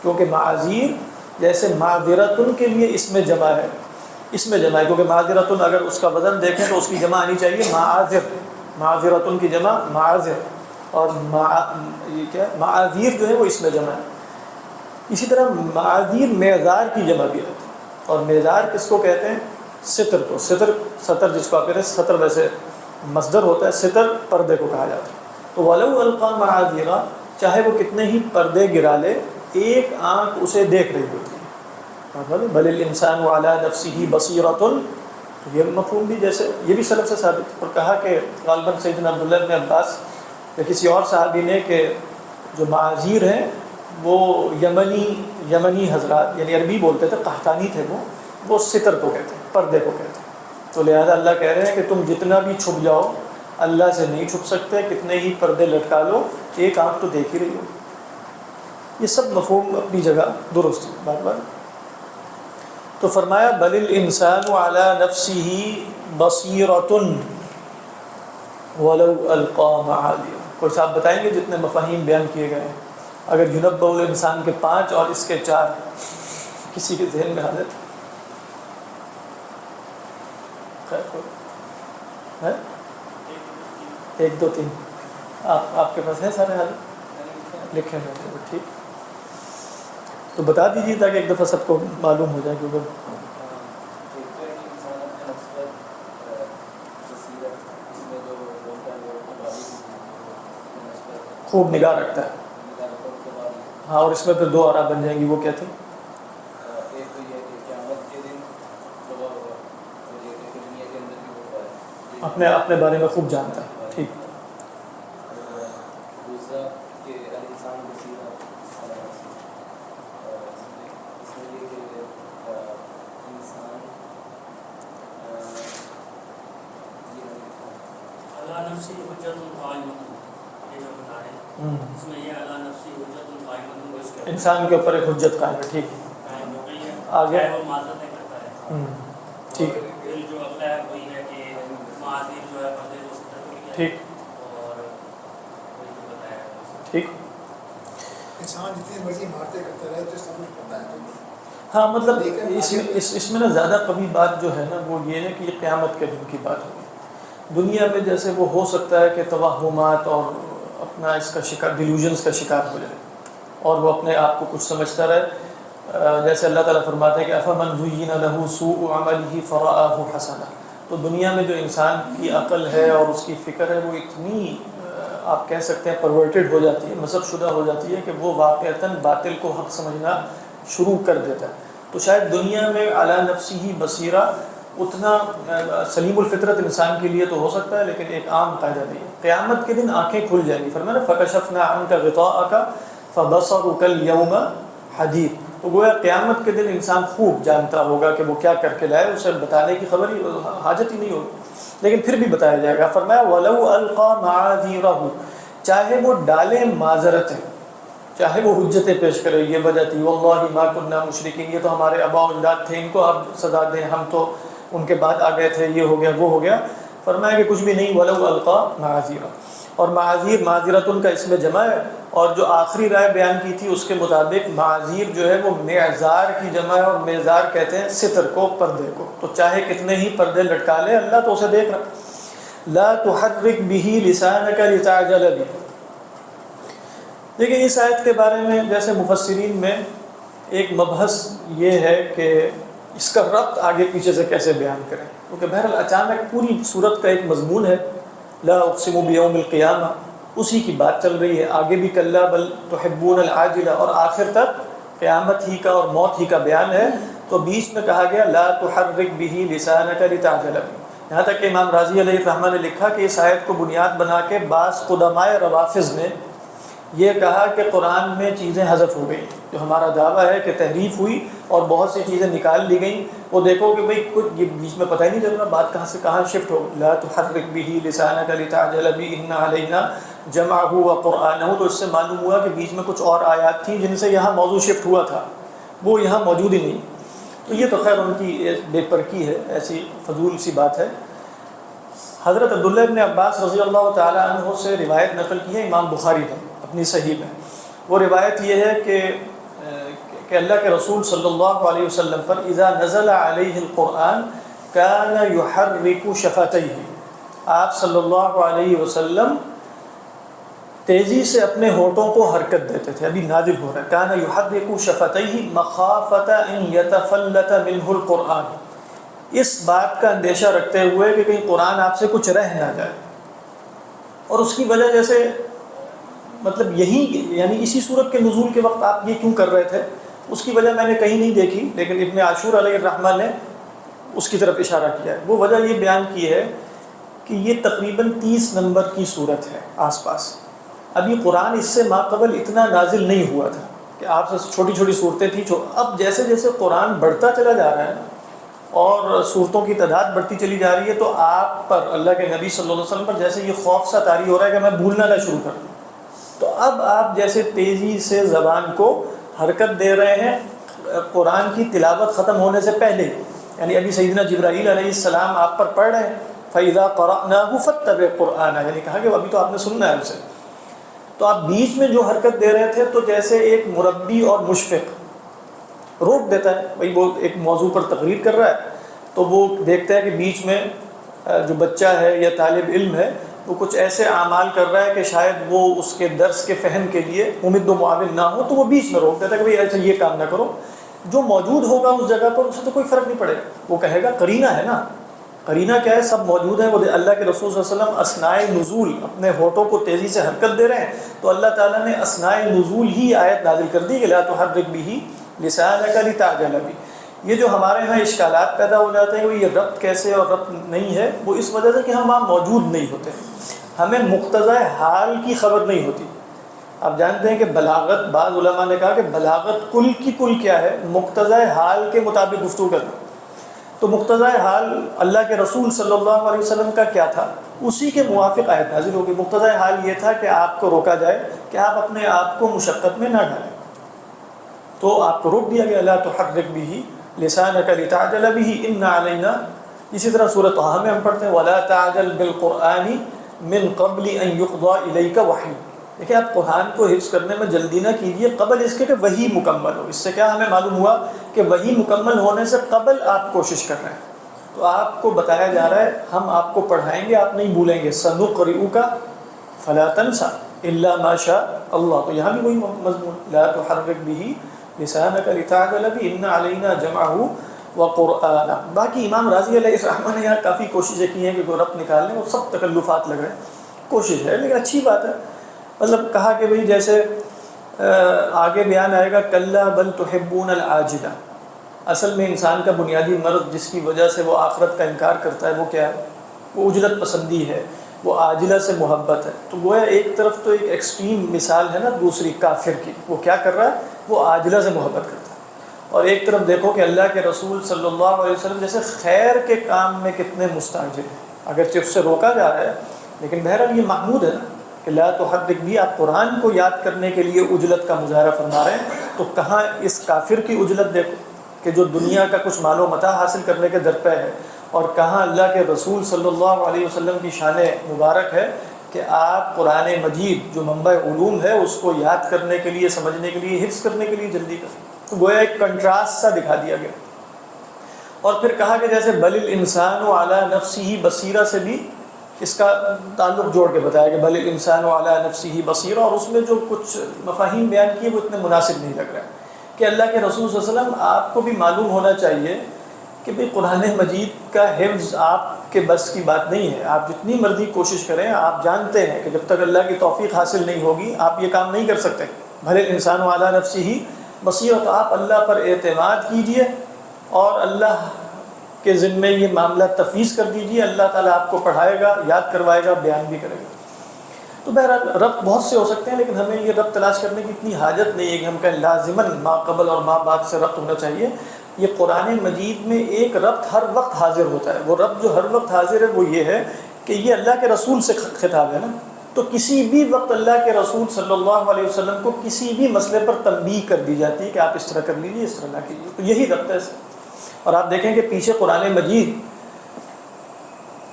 کیونکہ معاذیر جیسے معذرتن کے لیے اس میں جمع ہے, اس میں جمع ہے, کیونکہ معذرتن اگر اس کا وزن دیکھیں تو اس کی جمع آنی چاہیے معاذر. معذرتن کی جمع معاذر, اور یہ کیا معاذیر جو ہے وہ اس میں جمع ہے. اسی طرح معاذیر معذار کی جمع بھی ہے, اور معذار کس کو کہتے ہیں؟ ستر کو. ستر جس کو آپ کہتے ہیں ستر, ویسے مصدر ہوتا ہے, ستر پردے کو کہا جاتا ہے. تو وَلَوْ أَلْقَى مَعَاذِيرَ, چاہے وہ کتنے ہی پردے گرا لے, ایک آنکھ اسے دیکھ رہی ہوتی ہے. بل الانسان علی نفسہ بصیرۃ, تو یہ مفہوم بھی جیسے یہ بھی سلف سے ثابت. اور کہا کہ غالباً سیدنا عبداللہ بن عباس یا کسی اور صحابی نے کہ جو معاذیر ہیں وہ یمنی حضرات, یعنی عربی بولتے تھے, قحطانی تھے, وہ ستر کو کہتے ہیں, پردے کو کہتے ہیں. تو لہذا اللہ کہہ رہے ہیں کہ تم جتنا بھی چھپ جاؤ اللہ سے نہیں چھپ سکتے, کتنے ہی پردے لٹکا لو, ایک آنکھ تو دیکھ ہی رہی ہو. یہ سب مفہوم اپنی جگہ درست ہے. بار بار تو فرمایا بل الانسان علی نفسہ بصیرۃ ولو القی معاذیرہ. کوئی صاحب بتائیں گے جتنے مفاہیم بیان کیے گئے ہیں, اگر ینبأ الانسان کے 5 اور اس کے 4 کسی کے ذہن میں حاضر ہے؟ 1 2 3 آپ کے پاس ہے سارے حاضر لکھے ہوئے؟ ٹھیک, تو بتا دیجیے تاکہ ایک دفعہ سب کو معلوم ہو جائے. کیونکہ خوب نگاہ رکھتا ہے. ہاں اور اس میں پھر 2 آراء بن جائیں گی. وہ کیا تھی؟ ایک تو یہ کہ قیامت کے دن صبح ہوگا اور یہ کہ دنیا کے اندر بھی ہوتا ہے. اپنے بارے میں خوب جانتا ہے. ٹھیک. دوسرا کہ الانسان بصیرہ اس میں یہ کہ انسان اللہ نفسی حجت قائمۃ، یہ جو بتا رہے ہیں اس میں یہ اللہ نفسی حجت قائمۃ انسان کے اوپر ایک حجت قائم ہے. ٹھیک. قائم ہو گئی ہے. آگے چاہے وہ معذرتیں کرتا ہے. ٹھیک. دل جو اگلا ہے وہی ہے کہ معاذیر جو ہے پردے کو ستر کر دیا. ٹھیک. اور وہی جو بتایا. ٹھیک. انسان جتنی مرضی مارتے کرتا رہے تو سب کچھ پتہ ہے. ہاں مطلب اس میں نا زیادہ قوی بات جو ہے نا وہ یہ ہے کہ یہ قیامت کے دن کی بات ہوگی. دنیا میں جیسے وہ ہو سکتا ہے کہ توہمات اور اپنا اس کا شکار ڈیلیوژنس کا شکار ہو جائے اور وہ اپنے آپ کو کچھ سمجھتا رہے. جیسے اللہ تعالیٰ فرماتے ہیں کہ افمن زین له سوء عمله فرآہ حسنا. تو دنیا میں جو انسان کی عقل ہے اور اس کی فکر ہے وہ اتنی آپ کہہ سکتے ہیں پرورٹڈ ہو جاتی ہے، مذہب شدہ ہو جاتی ہے کہ وہ واقعتاً باطل کو حق سمجھنا شروع کر دیتا ہے. تو شاید دنیا میں علی نفسہ بصیرہ اتنا سلیم الفطرت انسان کے لیے تو ہو سکتا ہے لیکن ایک عام قاعدہ نہیں. قیامت کے دن آنکھیں کھل جائیں گی. فرمایا فکشفنا عنک غطاءک فبصرک اليوم حدید. تو گویا قیامت کے دن انسان خوب جانتا ہوگا کہ وہ کیا کر کے لائے، اسے بتانے کی خبر ہی حاجت ہی نہیں ہوگی لیکن پھر بھی بتایا جائے گا. فرمایا وَلَوْ أَلْقَى مَعَاذِيرَهُ، چاہے وہ ڈالے معذرتیں، چاہے وہ حجتیں پیش کرے، یہ وجہ تھی واللہ ما كنا مشرکین، یہ تو ہمارے آباء و اجداد تھے، ان کو آپ سزا دیں، ہم تو ان کے بعد آ گئے تھے، یہ ہو گیا وہ ہو گیا. فرمایا کہ کچھ بھی نہیں. وَلَوْ أَلْقَى مَعَاذِيرَهُ. اور معاذیر معذرتن کا اس میں جمع ہے. اور جو آخری رائے بیان کی تھی اس کے مطابق معاذیر جو ہے وہ معذار کی جمع ہے، اور معذار کہتے ہیں ستر کو، پردے کو. تو چاہے کتنے ہی پردے لٹکا لے اللہ تو اسے دیکھ رہا. لا تحرک به لسانک لتعجل به. دیکھیں اس آیت کے بارے میں جیسے مفسرین میں ایک مبحث یہ ہے کہ اس کا ربط آگے پیچھے سے کیسے بیان کریں، کیونکہ بہرحال اچانک پوری صورت کا ایک مضمون ہے لا اقسم بیوم القیامہ، اسی کی بات چل رہی ہے. آگے بھی کلا بل تحبون العاجلہ، اور آخر تک قیامت ہی کا اور موت ہی کا بیان ہے. تو بیچ میں کہا گیا لا تحرک به لسانک لتعجل به. یہاں تک کہ امام راضی علیہ الرحمہ نے لکھا کہ اس آیت کو بنیاد بنا کے بعض قدماء روافض نے یہ کہا کہ قرآن میں چیزیں حذف ہو گئیں. جو ہمارا دعویٰ ہے کہ تحریف ہوئی اور بہت سی چیزیں نکال لی گئیں، وہ دیکھو کہ بھئی کچھ یہ بیچ میں پتہ ہی نہیں چل رہا بات کہاں سے کہاں شفٹ ہو. لا تحرک به لسانک لتعجل به ان علینا جمعہ وقرآنہ. تو اس سے معلوم ہوا کہ بیچ میں کچھ اور آیات تھیں جن سے یہاں موضوع شفٹ ہوا تھا، وہ یہاں موجود ہی نہیں. تو یہ تو خیر ان کی بے پرکی ہے، ایسی فضول سی بات ہے. حضرت عبداللہ ابن عباس رضی اللہ تعالی عنہ سے روایت نقل کی ہے امام بخاری نے اپنی صحیح میں. وہ روایت یہ ہے کہ اللہ کے رسول صلی اللہ علیہ وسلم پر اذا نزل علیہ القرآن کان یحرک شفتیہ، آپ صلی اللہ علیہ وسلم تیزی سے اپنے ہونٹوں کو حرکت دیتے تھے. ابھی نازل ہو رہا ہے کان یحرک شفتیہ مخافۃ ان یتفلت منہ القرآن، اس بات کا اندیشہ رکھتے ہوئے کہ کہیں قرآن آپ سے کچھ رہ نہ جائے. اور اس کی وجہ جیسے مطلب یہی یعنی اسی صورت کے نزول کے وقت آپ یہ کیوں کر رہے تھے، اس کی وجہ میں نے کہیں نہیں دیکھی لیکن ابن عاشور علیہ الرحمہ نے اس کی طرف اشارہ کیا ہے. وہ وجہ یہ بیان کی ہے کہ یہ تقریباً 30 نمبر کی صورت ہے آس پاس. ابھی قرآن اس سے ماقبل اتنا نازل نہیں ہوا تھا کہ آپ سے چھوٹی چھوٹی صورتیں تھیں. اب جیسے جیسے قرآن بڑھتا چلا جا رہا ہے اور صورتوں کی تعداد بڑھتی چلی جا رہی ہے تو آپ پر اللہ کے نبی صلی اللہ علیہ وسلم پر جیسے یہ خوف سا طاری ہو رہا ہے کہ میں بھولنا نہ شروع کر دوں. تو اب آپ جیسے تیزی سے زبان کو حرکت دے رہے ہیں قرآن کی تلاوت ختم ہونے سے پہلے، یعنی ابھی سیدنا جبرائیل علیہ السلام آپ پر پڑھ رہے ہیں فَإِذَا قَرَأْنَاهُ فَاتَّبِعْ قُرْآنَهُ، یعنی کہا کہ ابھی تو آپ نے سننا ہے اسے. تو آپ بیچ میں جو حرکت دے رہے تھے تو جیسے ایک مربی اور مشفق روک دیتا ہے، بھائی وہ ایک موضوع پر تقریر کر رہا ہے تو وہ دیکھتا ہے کہ بیچ میں جو بچہ ہے یا طالب علم ہے وہ کچھ ایسے اعمال کر رہا ہے کہ شاید وہ اس کے درس کے فہم کے لیے ممد و معاون نہ ہو، تو وہ بیچ میں روک دیتا ہے کہ بھائی اچھا یہ کام نہ کرو. جو موجود ہوگا اس جگہ پر اسے تو کوئی فرق نہیں پڑے گا، وہ کہے گا قرینہ ہے نا، قرینہ کیا ہے؟ سب موجود ہیں. وہ اللہ کے رسول صلی اللہ علیہ وسلم اثناء نزول اپنے ہونٹوں کو تیزی سے حرکت دے رہے ہیں، تو اللہ تعالیٰ نے اثناء نزول ہی آیت نازل کر دی کہ لا تحرک به لسانک لتعجل به. یہ جو ہمارے ہاں اشکالات پیدا ہو جاتے ہیں وہ یہ ربط کیسے اور ربط نہیں ہے، وہ اس وجہ سے کہ ہم وہاں موجود نہیں ہوتے، ہمیں مقتضى حال کی خبر نہیں ہوتی. آپ جانتے ہیں کہ بلاغت، بعض علماء نے کہا کہ بلاغت کل کی کل کیا ہے؟ مقتضى حال کے مطابق گفتگو کرنا. تو مقتضى حال اللہ کے رسول صلی اللہ علیہ وسلم کا کیا تھا، اسی کے موافق آیت نازل ہوگی. مقتضى حال یہ تھا کہ آپ کو روکا جائے کہ آپ اپنے آپ کو مشقت میں نہ ڈالیں، تو آپ کو روک دیا گیا لا تحرک به لسانک لتعجل به ان علینا. اسی طرح سورۃ طٰہٰ میں ہم پڑھتے ہیں ولا تعجل بالقرآن من قبل ان یقضى الیک وحی. دیکھیں آپ قرآن کو حفظ کرنے میں جلدی نہ کیجیے قبل اس کے کہ وحی مکمل ہو. اس سے کیا ہمیں معلوم ہوا کہ وحی مکمل ہونے سے قبل آپ کوشش کر رہے ہیں. تو آپ کو بتایا جا رہا ہے ہم آپ کو پڑھائیں گے، آپ نہیں بھولیں گے. سنقرئک فلا تنسى الا ما شاء اللہ. تو یہاں بھی وہی مضمون لا تحرک به لسانک لتعجل به ان علینا جمعہ وقرآنہ. باقی امام راضی علیہ الرحمہ نے یہاں کافی کوششیں کی ہیں کہ کوئی ربط نکالنے، وہ سب تکلفات لگ رہے ہیں، کوشش ہے لیکن اچھی بات ہے. مطلب کہا کہ بھئی جیسے آگے بیان آئے گا کلا بل تحبون العاجلہ. اصل میں انسان کا بنیادی مرض جس کی وجہ سے وہ آخرت کا انکار کرتا ہے وہ کیا ہے؟ وہ اجرت پسندی ہے، وہ عاجلہ سے محبت ہے. تو گویا ایک طرف تو ایک ایکسٹریم مثال ہے نا دوسری کافر کی، وہ کیا کر رہا ہے؟ وہ عاجلہ سے محبت کرتا ہے. اور ایک طرف دیکھو کہ اللہ کے رسول صلی اللہ علیہ وسلم جیسے خیر کے کام میں کتنے مستعجل ہیں، اگرچہ اس سے روکا جا رہا ہے لیکن بہرحال یہ محمود ہے نا کہ لا تحرک بھی. آپ قرآن کو یاد کرنے کے لیے عجلت کا مظاہرہ فرما رہے ہیں، تو کہاں اس کافر کی عجلت دیکھو کہ جو دنیا کا کچھ مال و متاع حاصل کرنے کے درپے ہے، اور کہاں اللہ کے رسول صلی اللہ علیہ وسلم کی شان مبارک ہے کہ آپ قرآن مجید جو منبع علوم ہے اس کو یاد کرنے کے لیے، سمجھنے کے لیے، حفظ کرنے کے لیے جلدی کریں. تو گویا ایک کنٹراسٹ سا دکھا دیا گیا. اور پھر کہا کہ جیسے بل الانسان علی نفسہ بصیرہ سے بھی اس کا تعلق جوڑ کے بتایا کہ بل الانسان علی نفسہ بصیرہ. اور اس میں جو کچھ مفاہیم بیان کیے وہ اتنے مناسب نہیں لگ رہے ہیں کہ اللہ کے رسول صلی اللہ علیہ وسلم آپ کو بھی معلوم ہونا چاہیے کہ بھئی قرآن مجید کا حفظ آپ کے بس کی بات نہیں ہے. آپ جتنی مرضی کوشش کریں، آپ جانتے ہیں کہ جب تک اللہ کی توفیق حاصل نہیں ہوگی آپ یہ کام نہیں کر سکتے. بھلے انسان علی نفسہ بصیرہ. تو آپ اللہ پر اعتماد کیجئے اور اللہ کے ذمے یہ معاملہ تفویض کر دیجئے. اللہ تعالیٰ آپ کو پڑھائے گا، یاد کروائے گا، بیان بھی کرے گا. تو بہرحال ربط بہت سے ہو سکتے ہیں لیکن ہمیں یہ ربط تلاش کرنے کی اتنی حاجت نہیں ہے کہ ہم کہیں لازماً ما قبل اور ما بعد سے ربط ہونا چاہیے. یہ قرآن مجید میں ایک ربط ہر وقت حاضر ہوتا ہے. وہ ربط جو ہر وقت حاضر ہے وہ یہ ہے کہ یہ اللہ کے رسول سے خطاب ہے نا. تو کسی بھی وقت اللہ کے رسول صلی اللہ علیہ وسلم کو کسی بھی مسئلے پر تنبیہ کر دی جاتی ہے کہ آپ اس طرح کر لیجیے، اس طرح نہ کیجیے. تو یہی ربط ہے. اور آپ دیکھیں کہ پیچھے قرآن مجید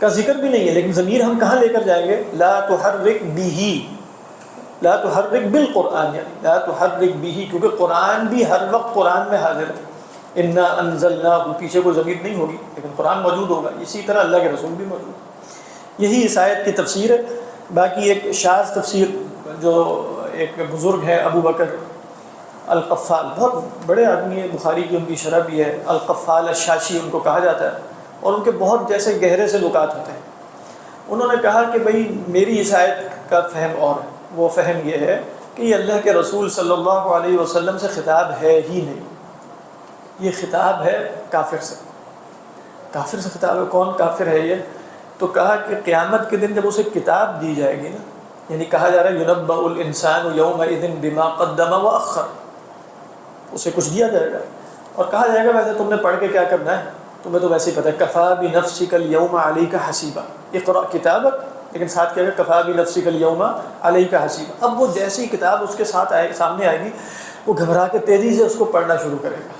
کا ذکر بھی نہیں ہے لیکن ضمیر ہم کہاں لے کر جائیں گے؟ لا تحرک به، لا تحرک بالقرآن، یعنی لا تحرک به، کیونکہ قرآن بھی ہر وقت قرآن میں حاضر ہے. انا انزلناہ، پیچھے کوئی ضمیر نہیں ہوگی لیکن قرآن موجود ہوگا. اسی طرح اللہ کے رسول بھی موجود ہے. یہی اس آیت کی تفسیر ہے. باقی ایک شاذ تفسیر جو ایک بزرگ ہے ابو بکر القفال، بہت بڑے آدمی ہیں، بخاری کی ان کی شرح بھی ہے، القفال الشاشی ان کو کہا جاتا ہے، اور ان کے بہت جیسے گہرے سے نکات ہوتے ہیں. انہوں نے کہا کہ بھئی میری اس آیت کا فہم اور ہے. وہ فہم یہ ہے کہ یہ اللہ کے رسول صلی اللہ علیہ وسلم سے خطاب ہے ہی نہیں، یہ خطاب ہے کافر سے. کافر سے خطاب ہے. کون کافر ہے یہ؟ تو کہا کہ قیامت کے دن جب اسے کتاب دی جائے گی نا، یعنی کہا جا رہا ہے يُنَبَّأُ الْإِنسَانُ يَوْمَئِذٍ بِمَا قَدَّمَ وَأَخَّرَ، اسے کچھ دیا جائے گا اور کہا جائے گا ویسے تم نے پڑھ کے کیا کرنا ہے، تمہیں تو ویسے ہی پتہ ہے. کفا بنفسک اليوم علیک حسیبا، اقرأ کتابک، لیکن ساتھ کیا ہے کفا بنفسک اليوم علیک حسیبا. اب وہ جیسی کتاب اس کے ساتھ سامنے آئے گی وہ گھبرا کے تیزی سے اس کو پڑھنا شروع کرے گا.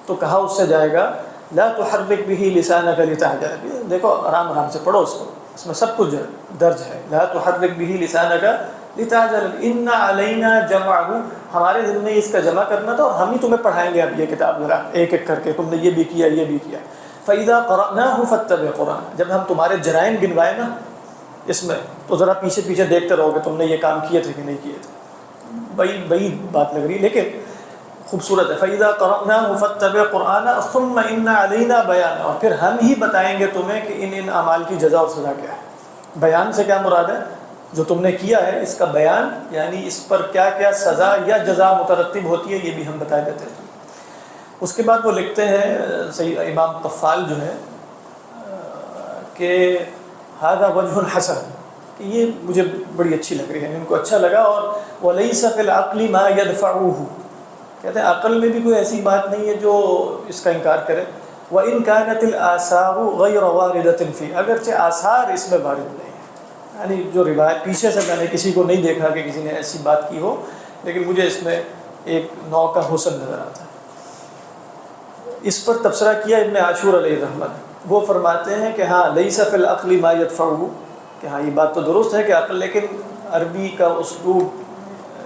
تو کہا اس سے جائے گا لا تحرک به لسانک لتعجل به، دیکھو آرام آرام سے پڑھو اس کو، اس میں سب کچھ درج ہے. لا تحرک به لسانک لتعجل ان علینا جمعہ، ہمارے ذمہ میں اس کا جمع کرنا تھا اور ہم ہی تمہیں پڑھائیں گے اب یہ کتاب ذرا ایک ایک کر کے، تم نے یہ بھی کیا یہ بھی کیا. فَإِذَا قَرَأْنَاهُ فَاتَّبِعْ قُرْآنَهُ، جب ہم تمہارے جرائم گنوائے نا اس میں تو ذرا پیچھے پیچھے دیکھتے رہو کہ تم نے یہ کام کیے تھے کہ نہیں کیے تھے. بڑی بات لگ رہی. لیکن خوبصورت ہے. فَإِذَا قَرَأْنَاهُ فَاتَّبِعْ قُرْآنَهُ ثُمَّ إِنَّ عَلَيْنَا بَيَانَهُ, اور پھر ہم ہی بتائیں گے تمہیں کہ ان اعمال کی جزا اور سزا کیا ہے. بیان سے کیا مراد ہے؟ جو تم نے کیا ہے اس کا بیان، یعنی اس پر کیا کیا سزا یا جزا مترتب ہوتی ہے، یہ بھی ہم بتا دیتے ہیں. اس کے بعد وہ لکھتے ہیں صحیح امام قفال جو ہے کہ هذا وجہ حسن، کہ یہ مجھے بڑی اچھی لگ رہی ہے، ان کو اچھا لگا. اور وَلَيْسَ فِي الْعَقْلِ مَا يَدْفَعُهُ، کہتے ہیں عقل میں بھی کوئی ایسی بات نہیں ہے جو اس کا انکار کرے. وَإِنْ كَانَتِ الْآثَارُ غَيْرَ وَارِدَةٍ فِي، اگرچہ آثار اس میں وارد نہیں ہے، یعنی جو روایت پیچھے سے میں نے کسی کو نہیں دیکھا کہ کسی نے ایسی بات کی ہو، لیکن مجھے اس میں ایک نوع کا حسن نظر آتا ہے. اس پر تبصرہ کیا ابن عاشور علیہ رحمت، وہ فرماتے ہیں کہ ہاں لیس فی العقل ما یدفعہ، کہ ہاں یہ بات تو درست ہے کہ عقل، لیکن عربی کا اسلوب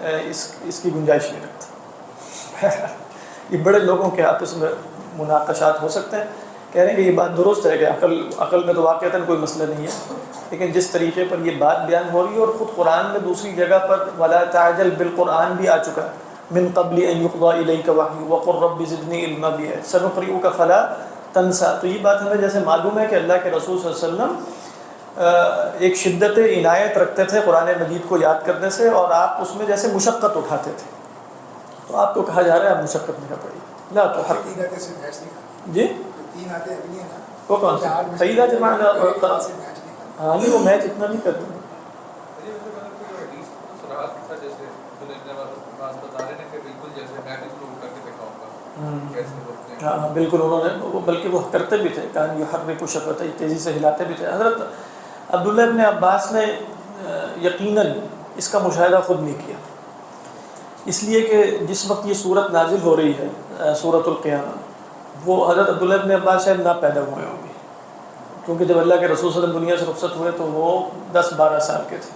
اس کی گنجائش نہیں رکھتا. یہ بڑے لوگوں کے آپس میں مناقشات ہو سکتے ہیں. کہہ رہے ہیں کہ یہ بات درست ہے کہ عقل میں تو واقعتاً کوئی مسئلہ نہیں ہے، لیکن جس طریقے پر یہ بات بیان ہو رہی ہے، اور خود قرآن میں دوسری جگہ پر وَلَا تَعْجَلْ بِالْقُرْآنِ بھی آ چکا ہے، من قبل ان يقضى اليك وحي وقل رب زدني علما بھی ہے، سنقرئك فلا تنسى. تو یہ بات ہمیں جیسے معلوم ہے کہ اللہ کے رسول صلی اللہ علیہ وسلم ایک شدت عنایت رکھتے تھے قرآن مجید کو یاد کرنے سے، اور آپ اس میں جیسے مشقت اٹھاتے تھے، تو آپ کو کہا جا رہا ہے آپ مشقت نہیں کر پڑی. لا تو حق جی وہ کون سا سیدہ جماعت، ہاں نہیں وہ میچ اتنا نہیں کرتے. ہاں بالکل، انہوں نے بلکہ وہ کرتے بھی تھے، کان یحرک شفتیہ، تیزی سے ہلاتے بھی تھے. حضرت عبداللہ ابن عباس نے یقیناً اس کا مشاہدہ خود نہیں کیا، اس لیے کہ جس وقت یہ صورت نازل ہو رہی ہے سورۃ القیامہ، وہ حضرت عبداللہ ابن عباس شاید نہ پیدا ہوئے ہوں گے، کیونکہ جب اللہ کے رسول صلی اللہ علیہ وسلم دنیا سے رخصت ہوئے تو وہ 10-12 سال کے تھے.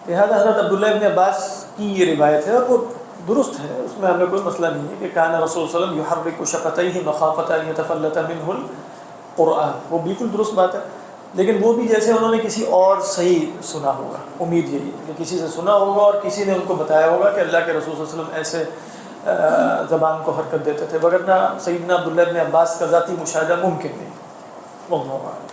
لہٰذا حضرت عبداللہ ابن عباس کی یہ روایت ہے، اور وہ درست ہے، اس میں ہمیں کوئی مسئلہ نہیں ہے کہ کان رسول صلی اللہ علیہ وسلم یحرک شفتیہ مخافۃ ان یتفلت منہ القرآن، وہ بالکل درست بات ہے. لیکن وہ بھی جیسے انہوں نے کسی اور صحیح سنا ہوگا، امید یہی کہ کسی سے سنا ہوگا اور کسی نے ان کو بتایا ہوگا کہ اللہ کے رسول صلی اللہ علیہ وسلم ایسے زبان کو حرکت دیتے تھے، وگرنہ سیدنا عبداللہ ابن عباس کا ذاتی مشاہدہ ممکن نہیں. واللہ اعلم.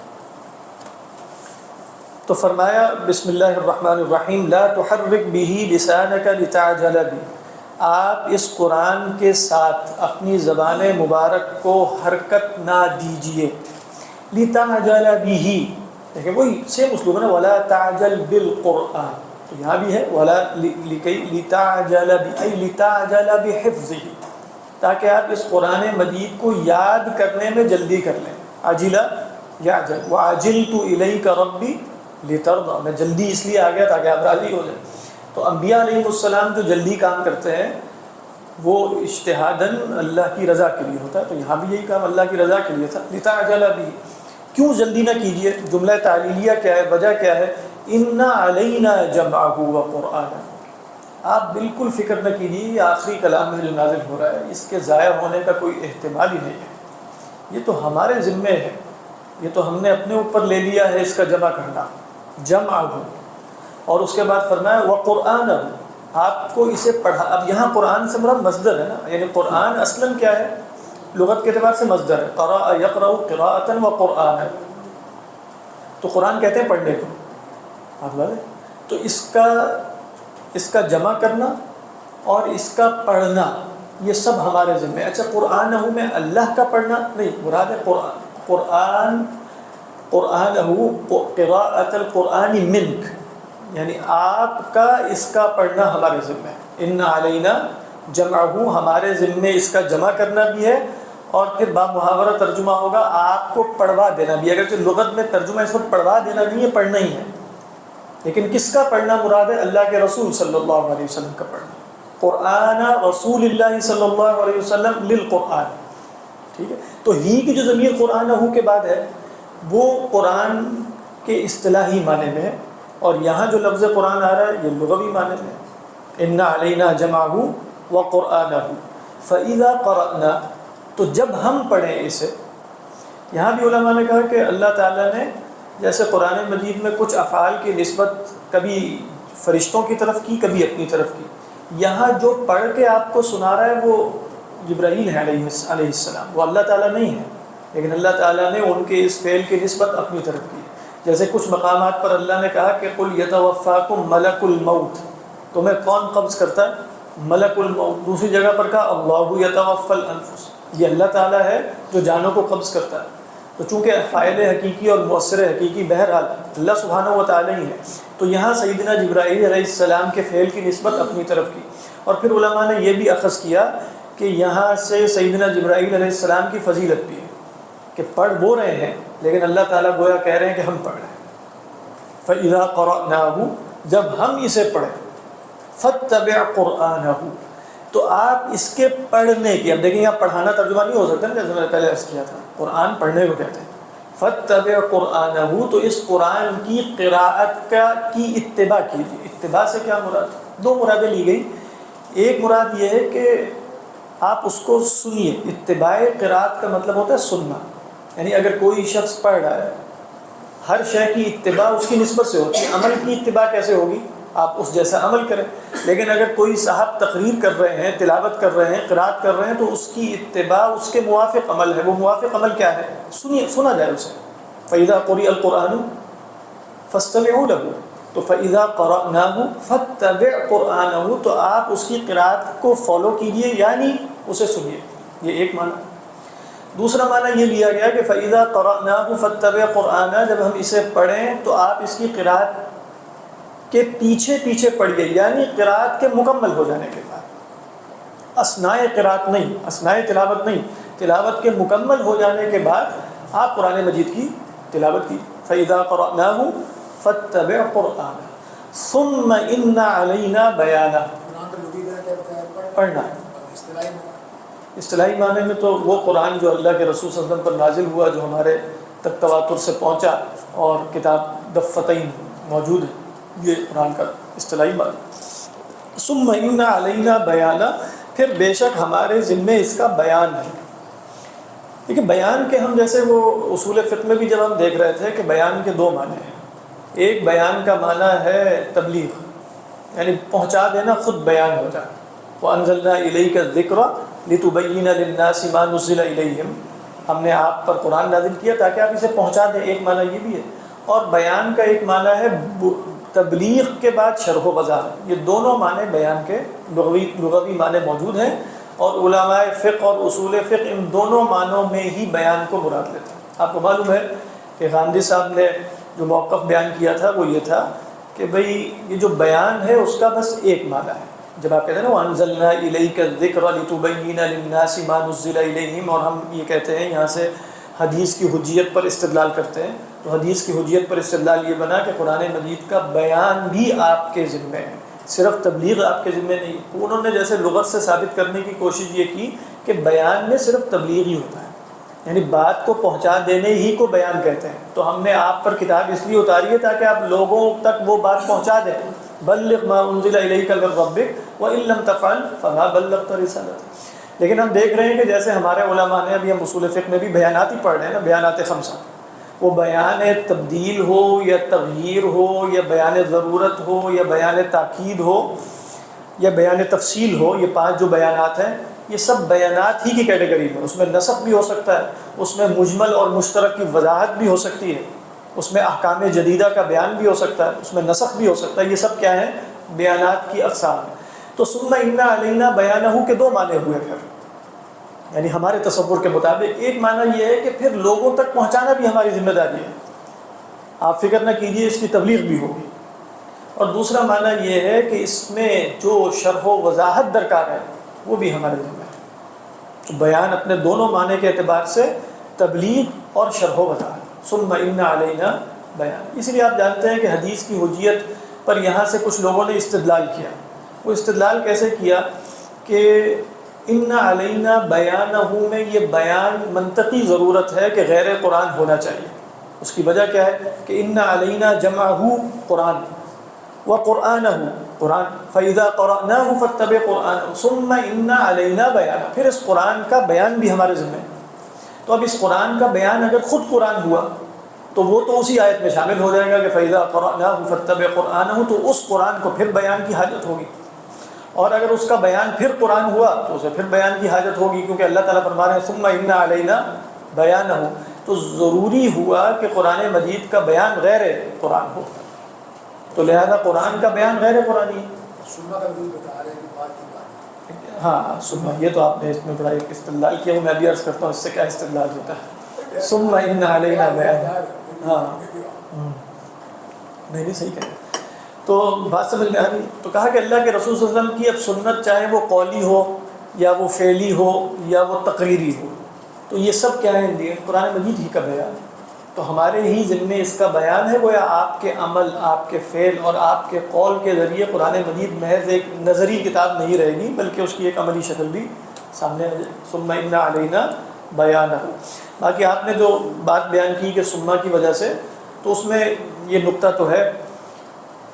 تو فرمایا بسم اللہ الرحمن الرحیم لا تحرک بہ لسانک لتعجل بہ، آپ اس قرآن کے ساتھ اپنی زبان مبارک کو حرکت نہ دیجیے. لتعجل بہ، دیکھیں وہی سیم اسلوب ہے نا، ولا تعجل بالقرآن، تو یہاں بھی ہے ولا لتعجل بہ ای لتعجل بحفظہ، تاکہ آپ اس قرآن مجید کو یاد کرنے میں جلدی کر لیں. عجل یعجل، وعجلت الیک ربی لترضی، میں جلدی اس لیے آ گیا تاکہ آپ راضی ہو جائیں. تو انبیاء علیہ السلام جو جلدی کام کرتے ہیں وہ اجتہاداً اللہ کی رضا کے لیے ہوتا ہے، تو یہاں بھی یہی کام اللہ کی رضا کے لیے تھا. لتعجل بہ، کیوں جلدی نہ کیجیے؟ جملہ تعلیلیہ کیا ہے، وجہ کیا ہے؟ ان علینا جمعہ وقرآنہ، آپ بالکل فکر نہ کیجیے، یہ آخری کلام ہے جو نازل ہو رہا ہے، اس کے ضائع ہونے کا کوئی احتمال ہی نہیں ہے، یہ تو ہمارے ذمے ہے، یہ تو ہم نے اپنے اوپر لے لیا ہے اس کا جمع کرنا، جمع ہو. اور اس کے بعد فرمایا وقرآن، آپ کو اسے پڑھا. اب یہاں قرآن سے مراد مصدر ہے نا، یعنی قرآن اصلاً کیا ہے؟ لغت کے اعتبار سے مصدر ہے، قرأ یقرأ قراءۃ وقرآن، تو قرآن کہتے ہیں پڑھنے کو، تو اس کا جمع کرنا اور اس کا پڑھنا یہ سب ہمارے ذمہ. اچھا قرآن میں اللہ کا پڑھنا نہیں، مراد ہے قرآن قراءۃ القرآن منک، یعنی آپ کا اس کا پڑھنا ہمارے ذمہ ہے. ان علینا جمعہ، ہمارے ذمہ اس کا جمع کرنا بھی ہے، اور پھر با محاورہ ترجمہ ہوگا آپ کو پڑھوا دینا بھی. اگرچہ لغت میں ترجمہ اس وقت پڑھوا دینا نہیں ہے، پڑھنا ہی ہے، لیکن کس کا پڑھنا مراد ہے؟ اللہ کے رسول صلی اللہ علیہ وسلم کا پڑھنا. قرآن رسول اللہ صلی اللہ علیہ وسلم للقرآن، ٹھیک ہے. تو ہی کی جو ضمیر قرآن ہو کے بعد ہے وہ قرآن کے اصطلاحی معنی میں ہے، اور یہاں جو لفظ قرآن آ رہا ہے یہ لغوی معنی میں ہے. ان علینا جمعہ وقرآنہ فاذا قرأنا، تو جب ہم پڑھیں اسے. یہاں بھی علماء نے کہا کہ اللہ تعالیٰ نے جیسے قرآن مجید میں کچھ افعال کی نسبت کبھی فرشتوں کی طرف کی، کبھی اپنی طرف کی، یہاں جو پڑھ کے آپ کو سنا رہا ہے وہ جبرائیل ہیں علیہ السلام، وہ اللہ تعالیٰ نہیں ہے، لیکن اللہ تعالیٰ نے ان کے اس فعل کی نسبت اپنی طرف کی. جیسے کچھ مقامات پر اللہ نے کہا کہ قل یتوفاکم ملک الموت، تمہیں کون قبض کرتا ہے؟ ملک الموت. دوسری جگہ پر کہا اللہ یتوفی الانفس، یہ اللہ تعالیٰ ہے جو جانوں کو قبض کرتا ہے. تو چونکہ فاعل حقیقی اور مؤثر حقیقی بہرحال اللہ سبحانہ و تعالیٰ ہی ہے، تو یہاں سیدنا جبرائیل علیہ السلام کے فعل کی نسبت اپنی طرف کی. اور پھر علماء نے یہ بھی اخذ کیا کہ یہاں سے سیدنا جبرائیل علیہ السلام کی فضیلت بھی ہے کہ پڑھ وہ رہے ہیں لیکن اللہ تعالیٰ گویا کہہ رہے ہیں کہ ہم پڑھ رہے ہیں. فَإِذَا قَرَأْنَاهُ، جب ہم اسے پڑھیں، فَاتَّبِعْ قُرْآنَهُ، تو آپ اس کے پڑھنے کی، اب دیکھیں یہاں پڑھانا ترجمہ نہیں ہو سکتا نا، جیسے میں نے پہلے عرض کیا تھا قرآن پڑھنے کو کہتے ہیں. فَاتَّبِعْ قُرْآنَهُ، تو اس قرآن کی قراءت کی اتباع کیجیے. اتباع سے کیا مراد؟ دو مرادیں لی گئی. ایک مراد یہ ہے کہ آپ اس کو سنیے. اتباع قراءت کا مطلب ہوتا ہے سننا، یعنی اگر کوئی شخص پڑھ رہا ہے، ہر شے کی اتباع اس کی نسبت سے ہوتی ہے. عمل کی اتباع کیسے ہوگی؟ آپ اس جیسا عمل کریں. لیکن اگر کوئی صاحب تقریر کر رہے ہیں، تلاوت کر رہے ہیں، قراءت کر رہے ہیں، تو اس کی اتباع اس کے موافق عمل ہے. وہ موافق عمل کیا ہے؟ سنیے، سنا جائے اسے. فَإِذَا قُرِئَ الْقُرْآنُ فَاسْتَمِعُوا لَهُ، تو فَإِذَا قَرَأْنَاهُ فَاتَّبِعْ قُرْآنَهُ، تو آپ اس کی قراءت کو فالو کیجیے، یعنی اسے سنیے. یہ ایک معنی. دوسرا معنی یہ لیا گیا کہ فَإِذَا قَرَأْنَاهُ فَاتَّبِعْ قُرْآنَهُ، جب ہم اسے پڑھیں تو آپ اس کی قراءت کے پیچھے پیچھے پڑھیے، یعنی قراءت کے مکمل ہو جانے کے بعد. اثناء قراءت نہیں، اثناء تلاوت نہیں، تلاوت کے مکمل ہو جانے کے بعد آپ قرآن مجید کی تلاوت کی. فَإِذَا قَرَأْنَاهُ فَاتَّبِعْ قُرْآنَهُ ثُمَّ إِنَّ عَلَيْنَا بَيَانَهُ. قرآن کا لغوی معنی کیا ہوتا ہے؟ پڑھنا. اصطلاحی معنی؟ اصطلاحی معنی میں تو وہ قرآن جو اللہ کے رسول صلی اللہ علیہ وسلم پر نازل ہوا، جو ہمارے تک تواتر سے پہنچا اور کتاب دفتین موجود ہے، یہ قرآن کا اصطلاحی معنی. ثم ان علینا بیانا، پھر بے شک ہمارے ذمے اس کا بیان ہے. دیکھیں بیان کے ہم جیسے وہ اصول فقہ میں بھی جب ہم دیکھ رہے تھے کہ بیان کے دو معنی ہیں. ایک بیان کا معنی ہے تبلیغ، یعنی پہنچا دینا، خود بیان ہوتا ہے. وَأَنزَلْنَا إِلَيْكَ الذِّكْرَ لِتُبَيِّنَ لِلنَّاسِ مَا نُزِّلَ إِلَيْهِمْ، ہم نے آپ پر قرآن نازل کیا تاکہ آپ اسے پہنچا دیں. ایک معنی یہ بھی ہے. اور بیان کا ایک معنی ہے تبلیغ کے بعد شرح و وضاحت. یہ دونوں معنی بیان کے لغوی معنی موجود ہیں، اور علماء فقہ اور اصول فقہ ان دونوں معنوں میں ہی بیان کو مراد لیتے ہیں. آپ کو معلوم ہے کہ غامدی صاحب نے جو موقف بیان کیا تھا وہ یہ تھا کہ بھئی یہ جو بیان ہے اس کا بس ایک معنی ہے. جب آپ کہتے ہیں نا وَأَنزَلْنَا إِلَيْكَ الذِّكْرَ لِتُبَيِّنَ لِلنَّاسِ مَا نُزِّلَ إِلَيْهِمْ، اور ہم یہ کہتے ہیں یہاں سے حدیث کی حجیت پر استدلال کرتے ہیں. تو حدیث کی حجیت پر استدلال یہ بنا کہ قرآن مجید کا بیان بھی آپ کے ذمے ہے، صرف تبلیغ آپ کے ذمے نہیں. تو انہوں نے جیسے لغت سے ثابت کرنے کی کوشش یہ کی کہ بیان میں صرف تبلیغ ہی ہوتا ہے، یعنی بات کو پہنچا دینے ہی کو بیان کہتے ہیں. تو ہم نے آپ پر کتاب اس لیے اتاری ہے تاکہ آپ لوگوں تک وہ بات پہنچا دیں. بلغ ما انزل الیک من ربک وان لم تفعل فما بلغت رسالته. لیکن ہم دیکھ رہے ہیں کہ جیسے ہمارے علماء نے، ابھی ہم اصول فقہ میں بھی بیانات ہی پڑھ رہے ہیں نا، بیانات خمسہ، وہ بیان تبدیل ہو یا تغییر ہو یا بیان ضرورت ہو یا بیان تاکید ہو یا بیان تفصیل ہو، یہ 5 جو بیانات ہیں یہ سب بیانات ہی کی کیٹیگری میں. اس میں نسخ بھی ہو سکتا ہے، اس میں مجمل اور مشترک کی وضاحت بھی ہو سکتی ہے، اس میں احکام جدیدہ کا بیان بھی ہو سکتا ہے، اس میں نسخ بھی ہو سکتا ہے. یہ سب کیا ہیں؟ بیانات کی اقسام ہیں. تو ثم ان علینا بیانہ کے 2 معنی ہوئے پھر، یعنی ہمارے تصور کے مطابق ایک معنی یہ ہے کہ پھر لوگوں تک پہنچانا بھی ہماری ذمہ داری ہے، آپ فکر نہ کیجیے اس کی تبلیغ بھی ہوگی. اور دوسرا معنی یہ ہے کہ اس میں جو شرح و وضاحت درکار ہے وہ بھی ہمارے ذمہ ہے. تو بیان اپنے دونوں معنی کے اعتبار سے تبلیغ اور شرح و وضاحت. ثم ان علینا بیان. اس لیے آپ جانتے ہیں کہ حدیث کی حجیت پر یہاں سے کچھ لوگوں نے استدلال کیا. وہ استدلال کیسے کیا کہ ان علینا بیانہ میں یہ بیان منطقی ضرورت ہے کہ غیر قرآن ہونا چاہیے. اس کی وجہ کیا ہے کہ ان علینا جمعہ قرآن وقرآنہ قرآن فَإِذَا قَرَأْنَاهُ فَاتَّبِعْ قُرْآنَهُ ثُمَّ إِنَّ عَلَيْنَا بَيَانَهُ. پھر اس قرآن کا بیان بھی ہمارے ذمہ ہے. تو اب اس قرآن کا بیان اگر خود قرآن ہوا تو وہ تو اسی آیت میں شامل ہو جائے گا کہ فَإِذَا قَرَأْنَاهُ فَاتَّبِعْ قُرْآنَهُ، تو اس قرآن کو پھر بیان کی حاجت ہوگی. اور اگر اس کا بیان پھر قرآن ہوا تو اسے پھر بیان کی حاجت ہوگی، کیونکہ اللہ تعالیٰ فرما رہے ہیں ثم ان علینا بیانہ، تو ضروری ہوا کہ قرآن مجید کا بیان غیر قرآن ہو، تو لہذا قرآن کا بیان غیر قرآنی ہے۔ سننا کا بھی بتا رہے ہیں کہ بات کی بات ہاں ثم، یہ تو آپ نے اس میں بڑا ایک استدلال کیا، میں بھی عرض کرتا ہوں اس سے کیا استدلال ہوتا ہے، ثم ان علینا بیانہ، ہاں نہیں صحیح کہہ رہے ہیں۔ تو بات سمجھ میں آ رہی، تو کہا کہ اللہ کے رسول صلی اللہ علیہ وسلم کی اب سنت چاہے وہ قولی ہو یا وہ فعلی ہو یا وہ تقریری ہو، تو یہ سب کیا ہے، یہ قرآن مجید ہی کا بیان ہے، تو ہمارے ہی ذمے اس کا بیان ہے، گویا آپ کے عمل، آپ کے فعل اور آپ کے قول کے ذریعے قرآن مجید محض ایک نظری کتاب نہیں رہے گی، بلکہ اس کی ایک عملی شکل بھی سامنے آ جائے۔ ثم ان علینا بیانہ۔ باقی آپ نے جو بات بیان کی کہ سما کی وجہ سے، تو اس میں یہ نقطہ تو ہے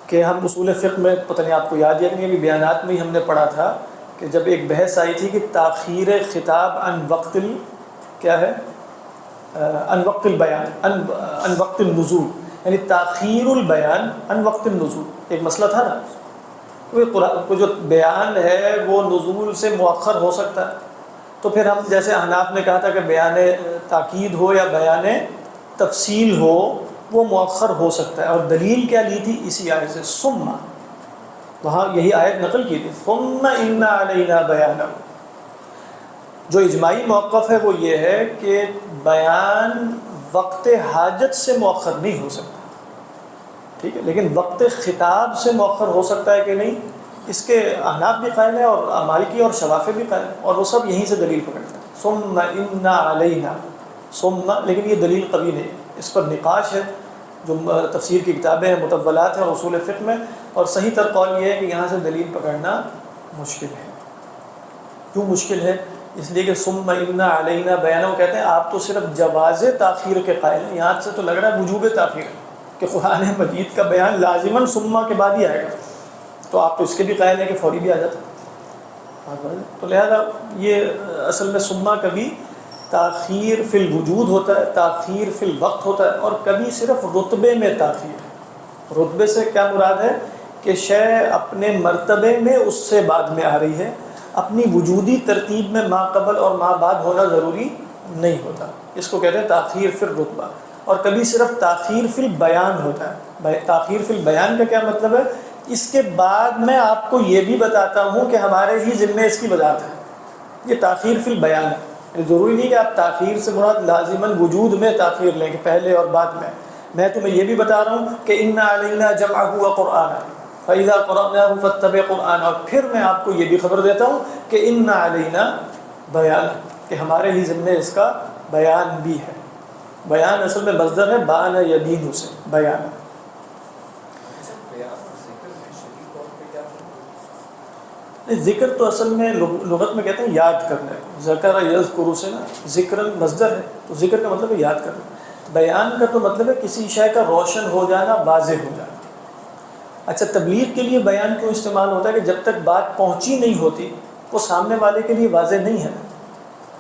کہ ہم اصول فقہ میں پتہ نہیں آپ کو یاد ہے کہ ابھی بیانات میں ہی ہم نے پڑھا تھا کہ جب ایک بحث آئی تھی کہ تاخیر خطاب عن وقت کیا ہے، عن وقت البیان، عن وقت النزول، یعنی تاخیر البیان عن وقت النزول، ایک مسئلہ تھا نا، قرآن کو جو بیان ہے وہ نزول سے مؤخر ہو سکتا ہے، تو پھر ہم جیسے احناف نے کہا تھا کہ بیان تاکید ہو یا بیان تفصیل ہو وہ مؤخر ہو سکتا ہے، اور دلیل کیا لی تھی اسی آیت سے، ثم، وہاں یہی آیت نقل کی تھی، ثم ان علینا بیانہ۔ جو اجماعی موقف ہے وہ یہ ہے کہ بیان وقت حاجت سے مؤخر نہیں ہو سکتا، ٹھیک ہے، لیکن وقت خطاب سے مؤخر ہو سکتا ہے کہ نہیں، اس کے احناف بھی قائل ہیں اور مالکی اور شوافی بھی قائل ہیں، اور وہ سب یہیں سے دلیل پکڑتے ہیں، ثم ان علینا، ثم، لیکن یہ دلیل قوی نہیں، اس پر نقاش ہے، جو تفسیر کی کتابیں ہیں، مطولات ہیں اور اصول فقہ میں، اور صحیح تر قول یہ ہے کہ یہاں سے دلیل پکڑنا مشکل ہے۔ کیوں مشکل ہے؟ اس لیے کہ ثم ان علینا بیانہ، وہ کہتے ہیں آپ تو صرف جواز تاخیر کے قائل ہیں، یہاں سے تو لگ رہا ہے وجوب تاخیر کہ قرآن مجید کا بیان لازماً ثم کے بعد ہی آئے گا، تو آپ تو اس کے بھی قائل ہیں کہ فوری بھی آ جاتا ہے، تو لہذا یہ اصل میں ثم کبھی تاخیر فی الوجود ہوتا ہے، تاخیر فی الوقت ہوتا ہے، اور کبھی صرف رتبے میں تاخیر۔ رتبے سے کیا مراد ہے کہ شے اپنے مرتبے میں اس سے بعد میں آ رہی ہے، اپنی وجودی ترتیب میں ما قبل اور ما بعد ہونا ضروری نہیں ہوتا، اس کو کہتے ہیں تاخیر فی الرتبہ۔ اور کبھی صرف تاخیر فی البیان ہوتا ہے۔ تاخیر فی البیان کا کیا مطلب ہے؟ اس کے بعد میں آپ کو یہ بھی بتاتا ہوں کہ ہمارے ہی ذمے اس کی وضاحت ہے، یہ تاخیر فی البیان ہے۔ ضروری نہیں کہ آپ تاخیر سے مراد لازماً وجود میں تاخیر لیں کہ پہلے اور بعد میں تمہیں یہ بھی بتا رہا ہوں کہ ان علینا جمعہ وقرآنہ فَإِذَا قَرَأْنَاهُ فَاتَّبِعْ قُرْآنَهُ، اور پھر میں آپ کو یہ بھی خبر دیتا ہوں کہ ان علینا بیان، کہ ہمارے ہی ذمے اس کا بیان بھی ہے۔ بیان اصل میں مصدر ہے بان یبین سے، بیان۔ ذکر تو اصل میں لغت میں کہتے ہیں یاد کرنا ہے، ذکر یذکر سے نا، ذکر مصدر ہے، تو ذکر کا مطلب ہے یاد کرنا۔ بیان کا تو مطلب ہے کسی شے کا روشن ہو جانا، واضح ہو جانا۔ اچھا، تبلیغ کے لیے بیان کیوں استعمال ہوتا ہے؟ کہ جب تک بات پہنچی نہیں ہوتی وہ سامنے والے کے لیے واضح نہیں ہے،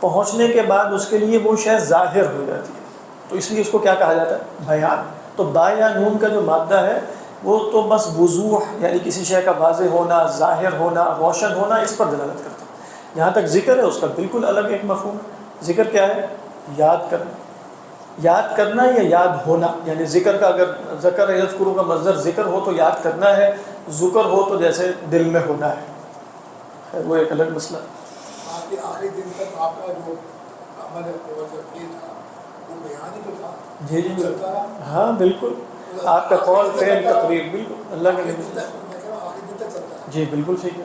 پہنچنے کے بعد اس کے لیے وہ شے ظاہر ہو جاتی ہے، تو اس لیے اس کو کیا کہا جاتا ہے؟ بیان۔ تو با یا نون کا جو مادہ ہے وہ تو بس وضوح، یعنی کسی شے کا واضح ہونا، ظاہر ہونا، روشن ہونا، اس پر دلالت کرتا ہے۔ جہاں تک ذکر ہے اس کا بالکل الگ ایک مفہوم ہے۔ ذکر کیا ہے؟ یاد کرنا، یاد کرنا یا یاد ہونا، یعنی ذکر کا اگر ذکر یذکر کا مصدر ذکر ہو تو یاد کرنا ہے، ذکر ہو تو جیسے دل میں ہونا ہے، وہ ایک الگ مسئلہ۔ آپ کے آخری دن تک آپ کا جو عمل یہ تھا وہ بیان ہی تو تھا، جی جی چلتا رہا۔ ہاں بالکل، آپ کا قول فعل تقریر بالکل اللہ کے آخری لیے، دن تک، میں کہہ رہا ہوں آخری دن تک چلتا ہے، جی بالکل صحیح ہے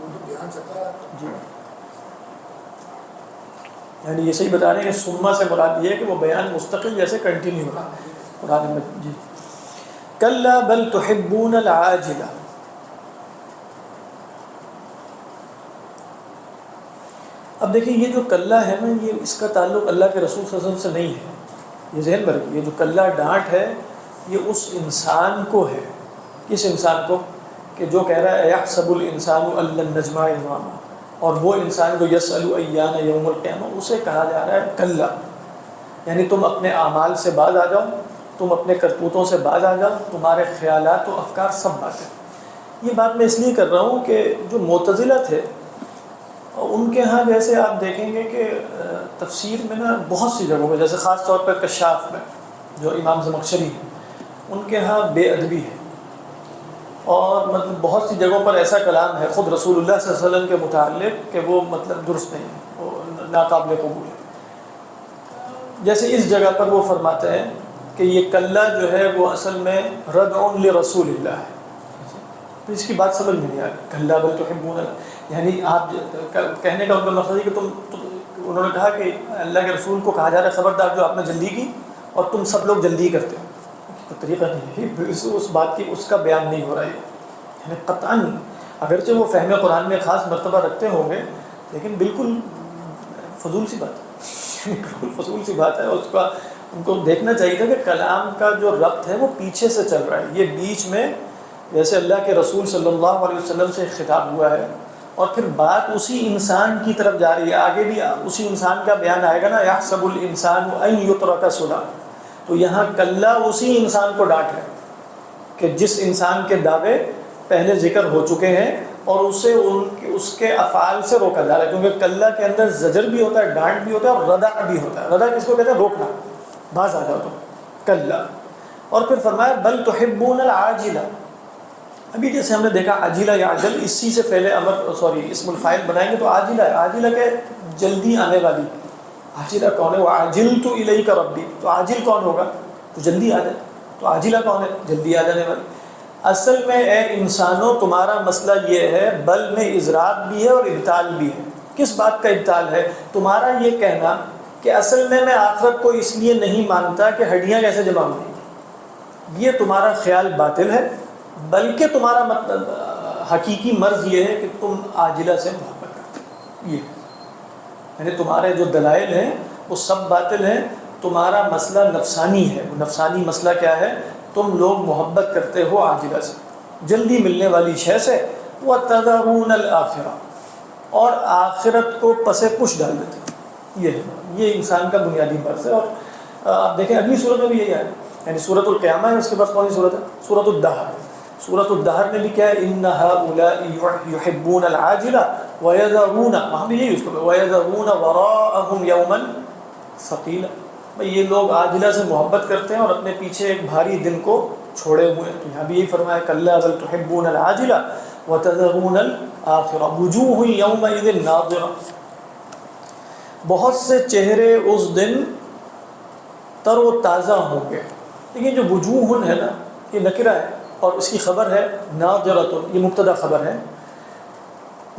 وہ تو بیان چلتا رہا۔ جی۔ یعنی یہ صحیح بتا رہے ہیں کہ سما سے مراد یہ ہے کہ وہ بیان مستقل جیسے کنٹینیو ہو رہا ہے قرآن میں۔ جی، کلا بل تحبون العاجلہ۔ اب دیکھیں یہ جو کلا ہے نا، یہ اس کا تعلق اللہ کے رسول صلی اللہ علیہ وسلم سے نہیں ہے، یہ ذہن میں رکھیے۔ یہ جو کلا ڈانٹ ہے یہ اس انسان کو ہے، کس انسان کو؟ کہ جو کہہ رہا ہے یحسب الانسان ان لن نجمع عظامہ، اور وہ انسان جو یسأل ایان یوم القیامہ، اسے کہا جا رہا ہے کلا، یعنی تم اپنے اعمال سے باز آ جاؤ، تم اپنے کرتوتوں سے باز آ جاؤ، تمہارے خیالات و افکار سب باتیں۔ یہ بات میں اس لیے کر رہا ہوں کہ جو معتزلہ تھے ان کے ہاں جیسے آپ دیکھیں گے کہ تفسیر میں نا بہت سی جگہوں پہ، جیسے خاص طور پر کشاف میں جو امام زمخشری ہیں ان کے ہاں بے ادبی ہے، اور مطلب بہت سی جگہوں پر ایسا کلام ہے خود رسول اللہ صلی اللہ علیہ وسلم کے متعلق کہ وہ مطلب درست نہیں ہے، وہ ناقابل قبول ہے۔ جیسے اس جگہ پر وہ فرماتے ہیں کہ یہ کلّا جو ہے وہ اصل میں ردع لرسول اللہ ہے، تو اس کی بات سمجھ میں نہیں آ رہی، کلّا بل تحبون، یعنی آپ کہنے کا ان کا مقصد ہے کہ تم انہوں نے کہا کہ اللہ کے رسول کو کہا جا رہا ہے خبردار جو آپ نے جلدی کی اور تم سب لوگ جلدی کرتے ہو، کوئی طریقہ نہیں ہے اس بات کی، اس کا بیان نہیں ہو رہا ہے، یعنی قطعاً اگرچہ وہ فہم قرآن میں خاص مرتبہ رکھتے ہوں گے لیکن بالکل فضول سی بات ہے، بالکل فضول سی بات ہے، اس کا ان کو دیکھنا چاہیے تھا کہ کلام کا جو ربط ہے وہ پیچھے سے چل رہا ہے، یہ بیچ میں جیسے اللہ کے رسول صلی اللہ علیہ وسلم سے خطاب ہوا ہے اور پھر بات اسی انسان کی طرف جا رہی ہے، آگے بھی اسی انسان کا بیان آئے گا نا، یحسب الانسان ان یترک سدی، تو یہاں کلّا اسی انسان کو ڈانٹ ہے کہ جس انسان کے دعوے پہلے ذکر ہو چکے ہیں اور اسے اس کے افعال سے روکا جا رہا ہے، کیونکہ کلّا کے اندر زجر بھی ہوتا ہے، ڈانٹ بھی ہوتا ہے اور ردع بھی ہوتا ہے۔ ردع کس کو کہتے ہیں؟ روکنا، باز آ جاؤ تم، کلّا۔ اور پھر فرمایا بل تحبون العاجلہ، ابھی جیسے ہم نے دیکھا عاجلہ یا عجل، اسی سے پہلے اسم الفاعل بنائیں گے تو عاجلہ ہے، عاجلہ کے جلدی آنے والی، عاجلہ کون ہے؟ وعجلت الیک ربی، تو عاجل کون ہوگا؟ تو جلدی آ جائے، تو عاجلہ کون ہے؟ جلدی آ جانے والی۔ اصل میں اے انسانوں تمہارا مسئلہ یہ ہے، بل میں اضراب بھی ہے اور ابطال بھی ہے۔ کس بات کا ابطال ہے؟ تمہارا یہ کہنا کہ اصل میں آخرت کو اس لیے نہیں مانتا کہ ہڈیاں کیسے جمع ہوئی، یہ تمہارا خیال باطل ہے، بلکہ تمہارا مطلب حقیقی مرض یہ ہے کہ تم عاجلہ سے محبت کرتے ہو، یہ یعنی تمہارے جو دلائل ہیں وہ سب باطل ہیں، تمہارا مسئلہ نفسانی ہے۔ وہ نفسانی مسئلہ کیا ہے؟ تم لوگ محبت کرتے ہو عاجلہ سے، جلدی ملنے والی شے سے، وَتَذَرُونَ الْآخِرَةَ، اور آخرت کو پس پش ڈال دیتے ہیں۔ یہ انسان کا بنیادی مرض ہے۔ اور آپ دیکھیں اگلی صورت میں بھی یہی ہے، یعنی سورۃ القیامہ ہے، اس کے بعد کون سی صورت ہے؟ سورۃ الدہر۔ سورۃ الدہر میں بھی کیا ہے؟ إِنَّ هَؤُلَاءِ يُحِبُّونَ الْعَاجِلَةَ وَيَذَرُونَ، وہاں بھی یہی اس کو وَيَذَرُونَ وَرَاءَهُمْ يَوْمًا ثَقِيلًا، بھئی یہ لوگ عاجلہ سے محبت کرتے ہیں اور اپنے پیچھے ایک بھاری دن کو چھوڑے ہوئے ہیں۔ تو یہاں بھی یہی فرمایا کَلَّا بَلْ تُحِبُّونَ الْعَاجِلَةَ وَتَذَرُونَ الْآخِرَةَ وُجُوهٌ يَوْمَئِذٍ نَاضِرَةٌ، بہت سے چہرے اس دن تر و تازہ ہوں گے۔ لیکن جو وجوہ ہے نا، یہ نکرہ ہے اور اس کی خبر ہے ناظرۃ، یہ مبتدا خبر ہے۔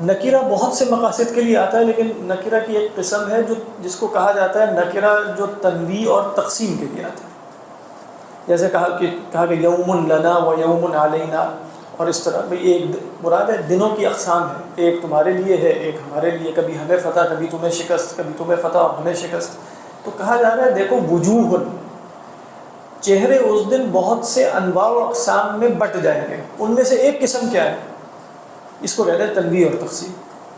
نکرہ بہت سے مقاصد کے لیے آتا ہے، لیکن نکرہ کی ایک قسم ہے جس کو کہا جاتا ہے نکرہ جو تنویع اور تقسیم کے لیے آتا ہے، جیسے کہا کہ یوم لنا و یوم علینا، اور اس طرح بھئی ایک مراد ہے دنوں کی اقسام ہے، ایک تمہارے لیے ہے، ایک ہمارے لیے، کبھی ہمیں فتح، کبھی تمہیں شکست، کبھی تمہیں فتح اور ہمیں شکست۔ تو کہا جا رہا ہے دیکھو وجوہ، چہرے اس دن بہت سے انواع و اقسام میں بٹ جائیں گے، ان میں سے ایک قسم کیا ہے؟ اس کو کہتے ہیں تنویع اور تقسیم۔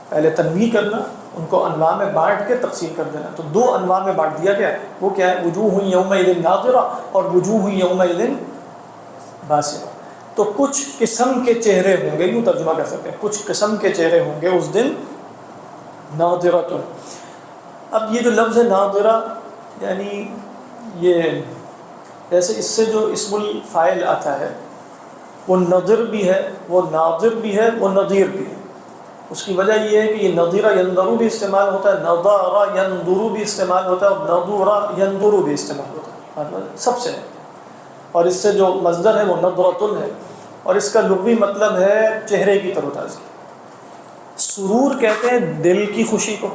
پہلے تنویع کرنا، ان کو انواع میں بانٹ کے تقسیم کر دینا، تو دو انواع میں بانٹ دیا گیا ہے، وہ کیا ہے؟ وجوہ یومئذ ناظرہ اور وجوہ یومئذ باسرہ۔ تو کچھ قسم کے چہرے ہوں گے، یوں ترجمہ کر سکتے ہیں، کچھ قسم کے چہرے ہوں گے اس دن ناظرۃ۔ اب یہ جو لفظ ہے ناظرہ، یعنی یہ جیسے اس سے جو اسم الفاعل آتا ہے وہ نظر بھی ہے، وہ ناظر بھی ہے، وہ نظیر بھی ہے۔ اس کی وجہ یہ ہے کہ یہ نظیرہ ینظرو بھی استعمال ہوتا ہے، نظارہ ینظرو بھی استعمال ہوتا ہے، اور نظورہ ینظرو بھی استعمال ہوتا ہے، سب سے ہے۔ اور اس سے جو مصدر ہے وہ نظرۃ ہے، اور اس کا لغوی مطلب ہے چہرے کی تر و تازگی۔ سرور کہتے ہیں دل کی خوشی کو،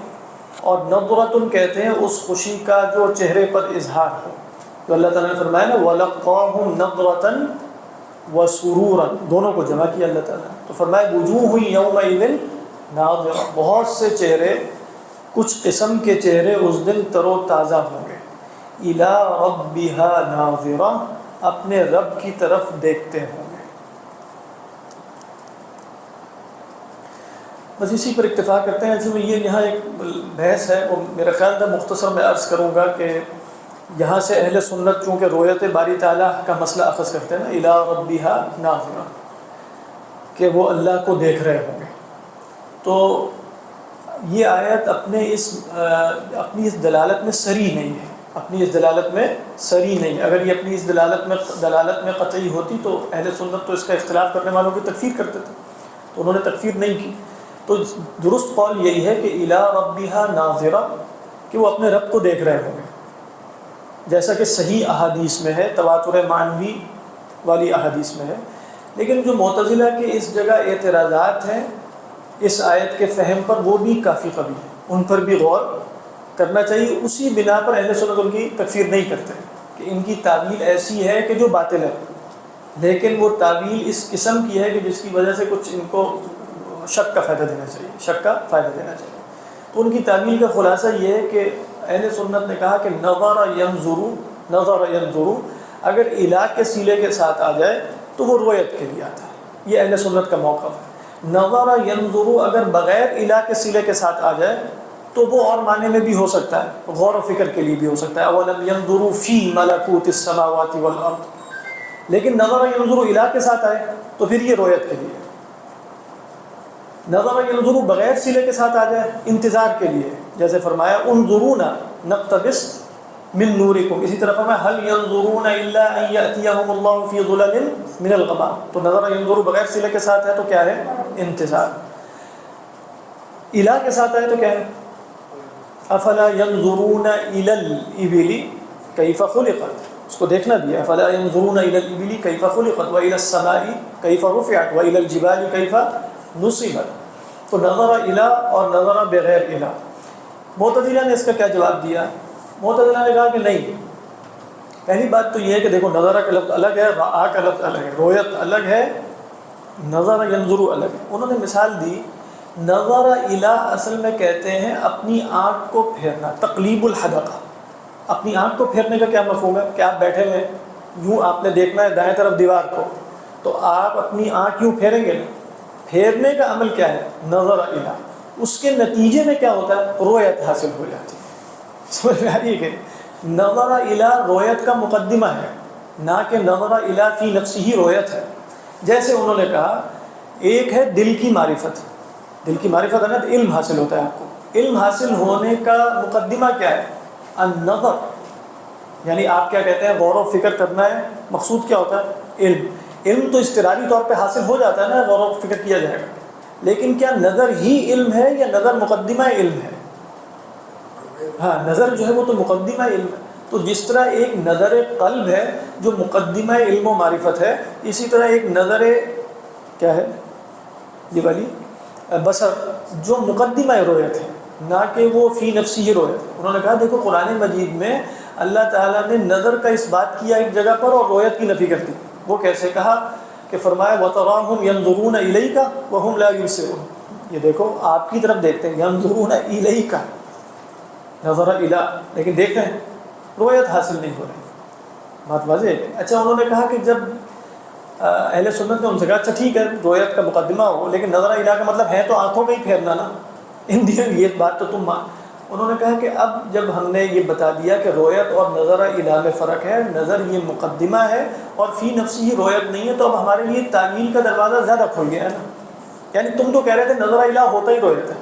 اور نظرۃ کہتے ہیں اس خوشی کا جو چہرے پر اظہار ہو۔ تو اللہ تعالیٰ نے فرمایا نا وَلَقَّاهُمْ نَظْرَةً وَسُرُورًا، دونوں کو جمع کیا اللہ تعالیٰ نے، تو فرمایا وجوہ یومئذ ناظرہ، بہت سے چہرے، کچھ قسم کے چہرے اس دن تر و تازہ ہوں گے، اِلیٰ رَبِّهَا نَاظِرَةٌ، اپنے رب کی طرف دیکھتے ہوں گے۔ بس اسی پر اکتفا کرتے ہیں۔ میں یہ یہاں ایک بحث ہے، وہ میرا خیال تھا مختصر میں عرض کروں گا کہ یہاں سے اہل سنت چونکہ رؤیت باری تعالیٰ کا مسئلہ اخذ کرتے ہیں نا، اِلیٰ رَبِّهَا نَاظِرَةٌ، کہ وہ اللہ کو دیکھ رہے ہوں گے. تو یہ آیت اپنی اس دلالت میں سری نہیں ہے، اپنی اس دلالت میں سری نہیں. اگر یہ اپنی اس دلالت میں قطعی ہوتی تو اہل سنت تو اس کا اختلاف کرنے والوں کی تکفیر کرتے تھے، تو انہوں نے تکفیر نہیں کی. تو درست قول یہی ہے کہ الی ربها ناظرہ، کہ وہ اپنے رب کو دیکھ رہے ہوں گے، جیسا کہ صحیح احادیث میں ہے، تواتر معنوی والی احادیث میں ہے. لیکن جو معتزلہ کے اس جگہ اعتراضات ہیں اس آیت کے فہم پر، وہ بھی کافی قوی ہیں، ان پر بھی غور کرنا چاہیے. اسی بنا پر اہل سنت ان کی تکفیر نہیں کرتے کہ ان کی تعویل ایسی ہے کہ جو باطل ہے، لیکن وہ تعویل اس قسم کی ہے کہ جس کی وجہ سے کچھ ان کو شک کا فائدہ دینا چاہیے. تو ان کی تعویل کا خلاصہ یہ ہے کہ اہل سنت نے کہا کہ نظر ینظر اگر الہ کے صیغے کے ساتھ آ جائے تو وہ رویت کے لیے آتا ہے. یہ اہل سنت کا موقف ہے. نظر ینظر اگر بغیر الہ کے صیغے کے ساتھ آ جائے تو وہ اور معنی میں بھی ہو سکتا ہے، غور و فکر کے لیے بھی ہو سکتا ہے. اولم ینظروا فی ملکوت السماوات والارض. لیکن نظر ینظر الہ کے ساتھ آئے تو پھر یہ رویت کے لیے. نظر ینظر بغیر صلے کے ساتھ آ جائے انتظار کے لیے، جیسے فرمایا انظرونا نقتبس من نورکم. اسی طرح فرمایا هل ينظرون الا ان ياتيهم الله في ظلل من الغمام. تو نظر ینظر بغیر صلے کے ساتھ ہے تو کیا ہے؟ انتظار. الہ کے ساتھ ہے تو کیا ہے؟ افلا ينظرون الى الابل كيف خلقت. اس کو دیکھنا بھی ہے. افلا ينظرون الى الابل كيف خلقت والى السماء كيف رفعت والى الجبال كيف نصبت. تو نظر الہ اور نظر بغیر الہ. معتزلہ نے اس کا کیا جواب دیا؟ معتزلہ نے کہا کہ نہیں، پہلی بات تو یہ ہے کہ دیکھو نظر کا لفظ الگ ہے، رآ کا لفظ الگ ہے، رویت الگ ہے، نظر ینظر الگ ہے. انہوں نے مثال دی، نظر الہ اصل میں کہتے ہیں اپنی آنکھ کو پھیرنا، تقلیب الحدقہ. اپنی آنکھ کو پھیرنے کا کیا مفہوم ہے کہ آپ بیٹھے ہوئے یوں آپ نے دیکھنا ہے دائیں طرف دیوار کو، تو آپ اپنی آنکھ یوں پھیریں گے نا. پھیرنے کا عمل کیا ہے؟ نظر الہ. اس کے نتیجے میں کیا ہوتا ہے؟ رویت حاصل ہو جاتی ہے. سمجھ میں آ رہی ہے کہ نظر الہ رویت کا مقدمہ ہے، نہ کہ نظر الہ فی نفسہ رویت ہے. جیسے انہوں نے کہا ایک ہے دل کی معرفت. دل کی معرفت ہے نا، تو علم حاصل ہوتا ہے آپ کو. علم حاصل ہونے کا مقدمہ کیا ہے؟ النظر. یعنی آپ کیا کہتے ہیں؟ غور و فکر کرنا ہے. مقصود کیا ہوتا ہے؟ علم. علم تو اضطراری طور پہ حاصل ہو جاتا ہے نا، غور و فکر کیا جائے گا. لیکن کیا نظر ہی علم ہے یا نظر مقدمہ علم ہے؟ ہاں، نظر جو ہے وہ تو مقدمہ علم ہے. تو جس طرح ایک نظر قلب ہے جو مقدمہ علم و معرفت ہے، اسی طرح ایک نظر کیا ہے یہ والی بصر جو مقدمہ رویت ہے، نہ کہ وہ فی نفسی ہی رویت. انہوں نے کہا دیکھو قرآن مجید میں اللہ تعالیٰ نے نظر کا اس بات کیا ایک جگہ پر اور رویت کی نفی کر دی. وہ کیسے کہا کہ فرمایا وَتَرَاهُمْ يَنظُرُونَ إِلَيْكَ وَهُمْ لَا يُبْصِرُونَ. یہ دیکھو آپ کی طرف دیکھتے ہیں، يَنظُرُونَ إِلَيْكَ نظر الہ، لیکن دیکھتے ہیں رویت حاصل نہیں ہو رہی. بات واضح ہے. اچھا انہوں نے کہا کہ جب اہل سنت نے ان سے کہا اچھا ٹھیک ہے رویت کا مقدمہ ہو، لیکن نظر الہ کا مطلب ہے تو آنکھوں کا ہی پھیرنا نا. ان دن یہ بات تو تم مان. انہوں نے کہا کہ اب جب ہم نے یہ بتا دیا کہ رویت اور نظر الہ میں فرق ہے، نظر یہ مقدمہ ہے اور فی نفسی ہی رویت نہیں ہے، تو اب ہمارے لیے تعویل کا دروازہ زیادہ کھل گیا ہے نا. یعنی تم تو کہہ رہے تھے نظر الہ ہوتا ہی رویت ہے،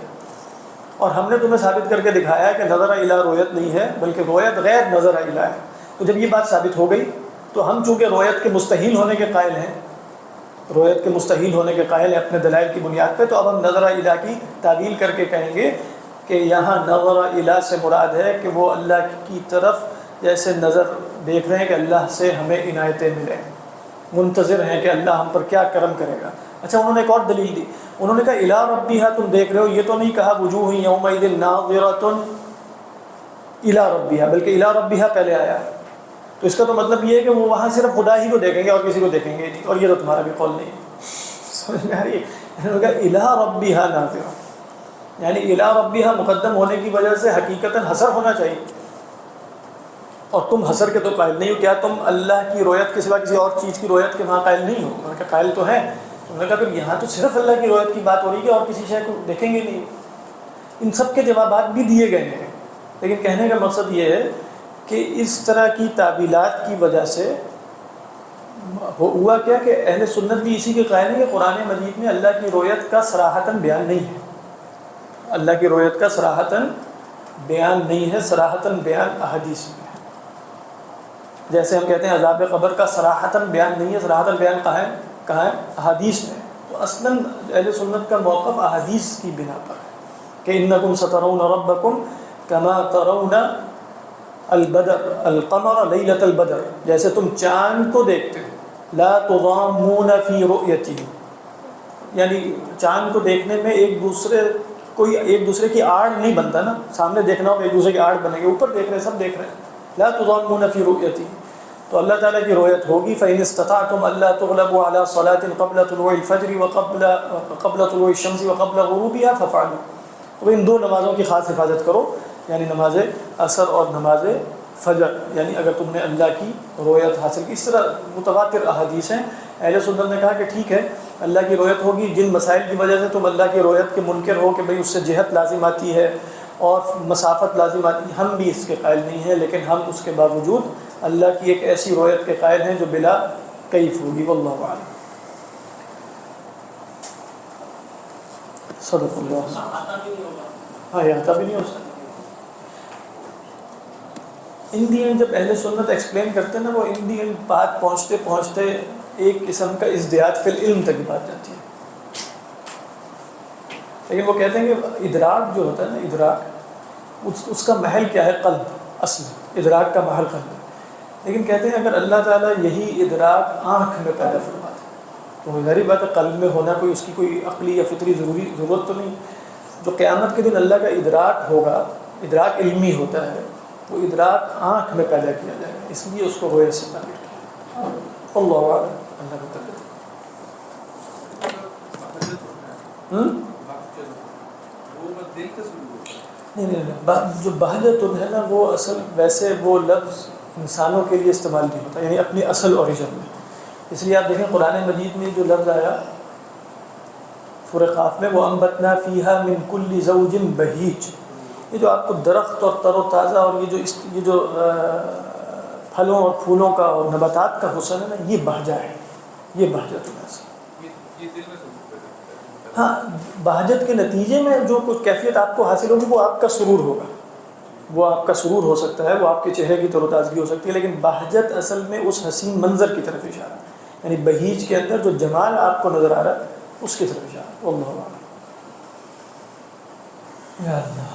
اور ہم نے تمہیں ثابت کر کے دکھایا کہ نظر الہ رویت نہیں ہے بلکہ رویت غیر نظر الہ ہے. تو جب یہ بات ثابت ہو گئی تو ہم چونکہ رویت کے مستحیل ہونے کے قائل ہیں، رویت کے مستحیل ہونے کے قائل ہیں اپنے دلائل کی بنیاد پہ، تو اب ہم نظر الہ کی تعویل کر کے کہیں گے کہ یہاں نظر الہ سے مراد ہے کہ وہ اللہ کی طرف جیسے نظر دیکھ رہے ہیں کہ اللہ سے ہمیں عنایتیں ملیں، منتظر ہیں کہ اللہ ہم پر کیا کرم کرے گا. اچھا انہوں نے ایک اور دلیل دی. انہوں نے کہا الی ربہا، تم دیکھ رہے ہو، یہ تو نہیں کہا وجوہ یومئذ ناظرۃ الی ربہا، بلکہ الی ربہا پہلے آیا ہے. تو اس کا تو مطلب یہ ہے کہ وہ وہاں صرف خدا ہی کو دیکھیں گے اور کسی کو دیکھیں گے نہیں. اور یہ تو تمہارا بھی قول نہیں ہے. سمجھ میں آ رہی ہے؟ انہوں نے کہا الی ربہا ناظرہ، یعنی الی ربہا مقدم ہونے کی وجہ سے حقیقتاً حصر ہونا چاہیے، اور تم حصر کے تو قائل نہیں ہو. کیا تم اللہ کی رویت کے سوا کسی اور چیز کی رویت کے وہاں قائل نہیں ہو؟ انہوں نے کہا قائل تو ہیں. انہوں نے کہا پھر یہاں تو صرف اللہ کی رویت کی بات ہو رہی ہے اور کسی شے کو دیکھیں گے نہیں. ان سب کے جوابات بھی دیے گئے ہیں، لیکن کہنے کا مقصد یہ ہے کہ اس طرح کی تعویلات کی وجہ سے ہوا کیا کہ اہل سنت بھی اسی کے قائل ہیں کہ قرآن مجید میں اللہ کی رویت کا صراحتاً بیان نہیں ہے. اللہ کی رویت کا صراحتاً بیان نہیں ہے، صراحتاً بیان احادیث میں ہے. جیسے ہم کہتے ہیں عذاب قبر کا صراحتاً بیان نہیں ہے، صراحتاً بیان کہاں ہے؟ احادیث میں. تو اصلاً اہل سنت کا موقف احادیث کی بنا پر ہے کہ انکم سترون ربکم کما ترون البدر القمر لیلۃ البدر، جیسے تم چاند کو دیکھتے ہو. لا تضامون فی رؤیتہ، یعنی چاند کو دیکھنے میں ایک دوسرے کی آڑ نہیں بنتا نا. سامنے دیکھنا ہو ایک دوسرے کی آڑ بنے گی، اوپر دیکھ رہے ہیں، سب دیکھ رہے ہیں. لا تضامون فی رؤیتہ، تو اللہ تعالیٰ کی رؤیت ہوگی. فإن استطعتم ألا تغلبوا على صلاة قبل طلوع الفجر وقبل طلوع الشمس وقبل غروبها فافعلوا. تو ان دو نمازوں کی خاص حفاظت کرو، یعنی نماز عصر اور نماز فجر، یعنی اگر تم نے اللہ کی رویت حاصل کی. اس طرح متواتر احادیث ہیں. اہل سنت نے کہا کہ ٹھیک ہے اللہ کی رویت ہوگی، جن مسائل کی وجہ سے تم اللہ کی رویت کے منکر ہو کہ بھئی اس سے جہت لازم آتی ہے اور مسافت لازم آتی ہے، ہم بھی اس کے قائل نہیں ہیں، لیکن ہم اس کے باوجود اللہ کی ایک ایسی رویت کے قائل ہیں جو بلا کیف ہوگی. واللہ اعلم. صدق اللہ. آتا بھی نہیں ہوگا. ہاں یہ آتا بھی نہیں ہو سکتا. ان دی جب اہل سنت ایکسپلین کرتے ہیں نا، وہ ان دی بات پہنچتے پہنچتے ایک قسم کا ازدیاد فی العلم تک بات جاتی ہے. لیکن وہ کہتے ہیں کہ ادراک جو ہوتا ہے نا، ادراک اس کا محل کیا ہے؟ قلب. اصل ادراک کا محل قلب ہے. لیکن کہتے ہیں اگر اللہ تعالیٰ یہی ادراک آنکھ میں پیدا فرماتے تو ظاہری بات ہے قلب میں ہونا کوئی اس کی کوئی عقلی یا فطری ضرورت تو نہیں. جو قیامت کے دن اللہ کا ادراک ہوگا، ادراک علمی ہوتا ہے، وہ ادراک آنکھ میں پیدا کیا جائے گا، اس لیے اس کو رویت سے تعبیر کیا. اللہ اعلم. اللہ کو تعبیر. نہیں، جو بہجت ہے نا، وہ اصل ویسے وہ لفظ انسانوں کے لیے استعمال نہیں ہوتا، یعنی اپنی اصل اوریجن میں. اس لیے آپ دیکھیں قرآن مجید میں جو لفظ آیا سورہ قاف میں، وہ انبتنا فیہا من کل زوج بہیج، یہ جو آپ کو درخت اور تر و تازہ اور یہ جو پھلوں اور پھولوں کا اور نباتات کا حسن ہے نا، یہ بہجہ ہے، یہ بہجت ہے. ہاں، بہجت کے نتیجے میں جو کچھ کیفیت آپ کو حاصل ہوگی وہ آپ کا سرور ہوگا، وہ آپ کا سرور ہو سکتا ہے، وہ آپ کے چہرے کی تر و تازگی ہو سکتی ہے. لیکن بہجت اصل میں اس حسین منظر کی طرف اشارہ، یعنی بہیج کے اندر جو جمال آپ کو نظر آ رہا ہے اس کی طرف اشارہ. اللہ اعلم. یا اللہ.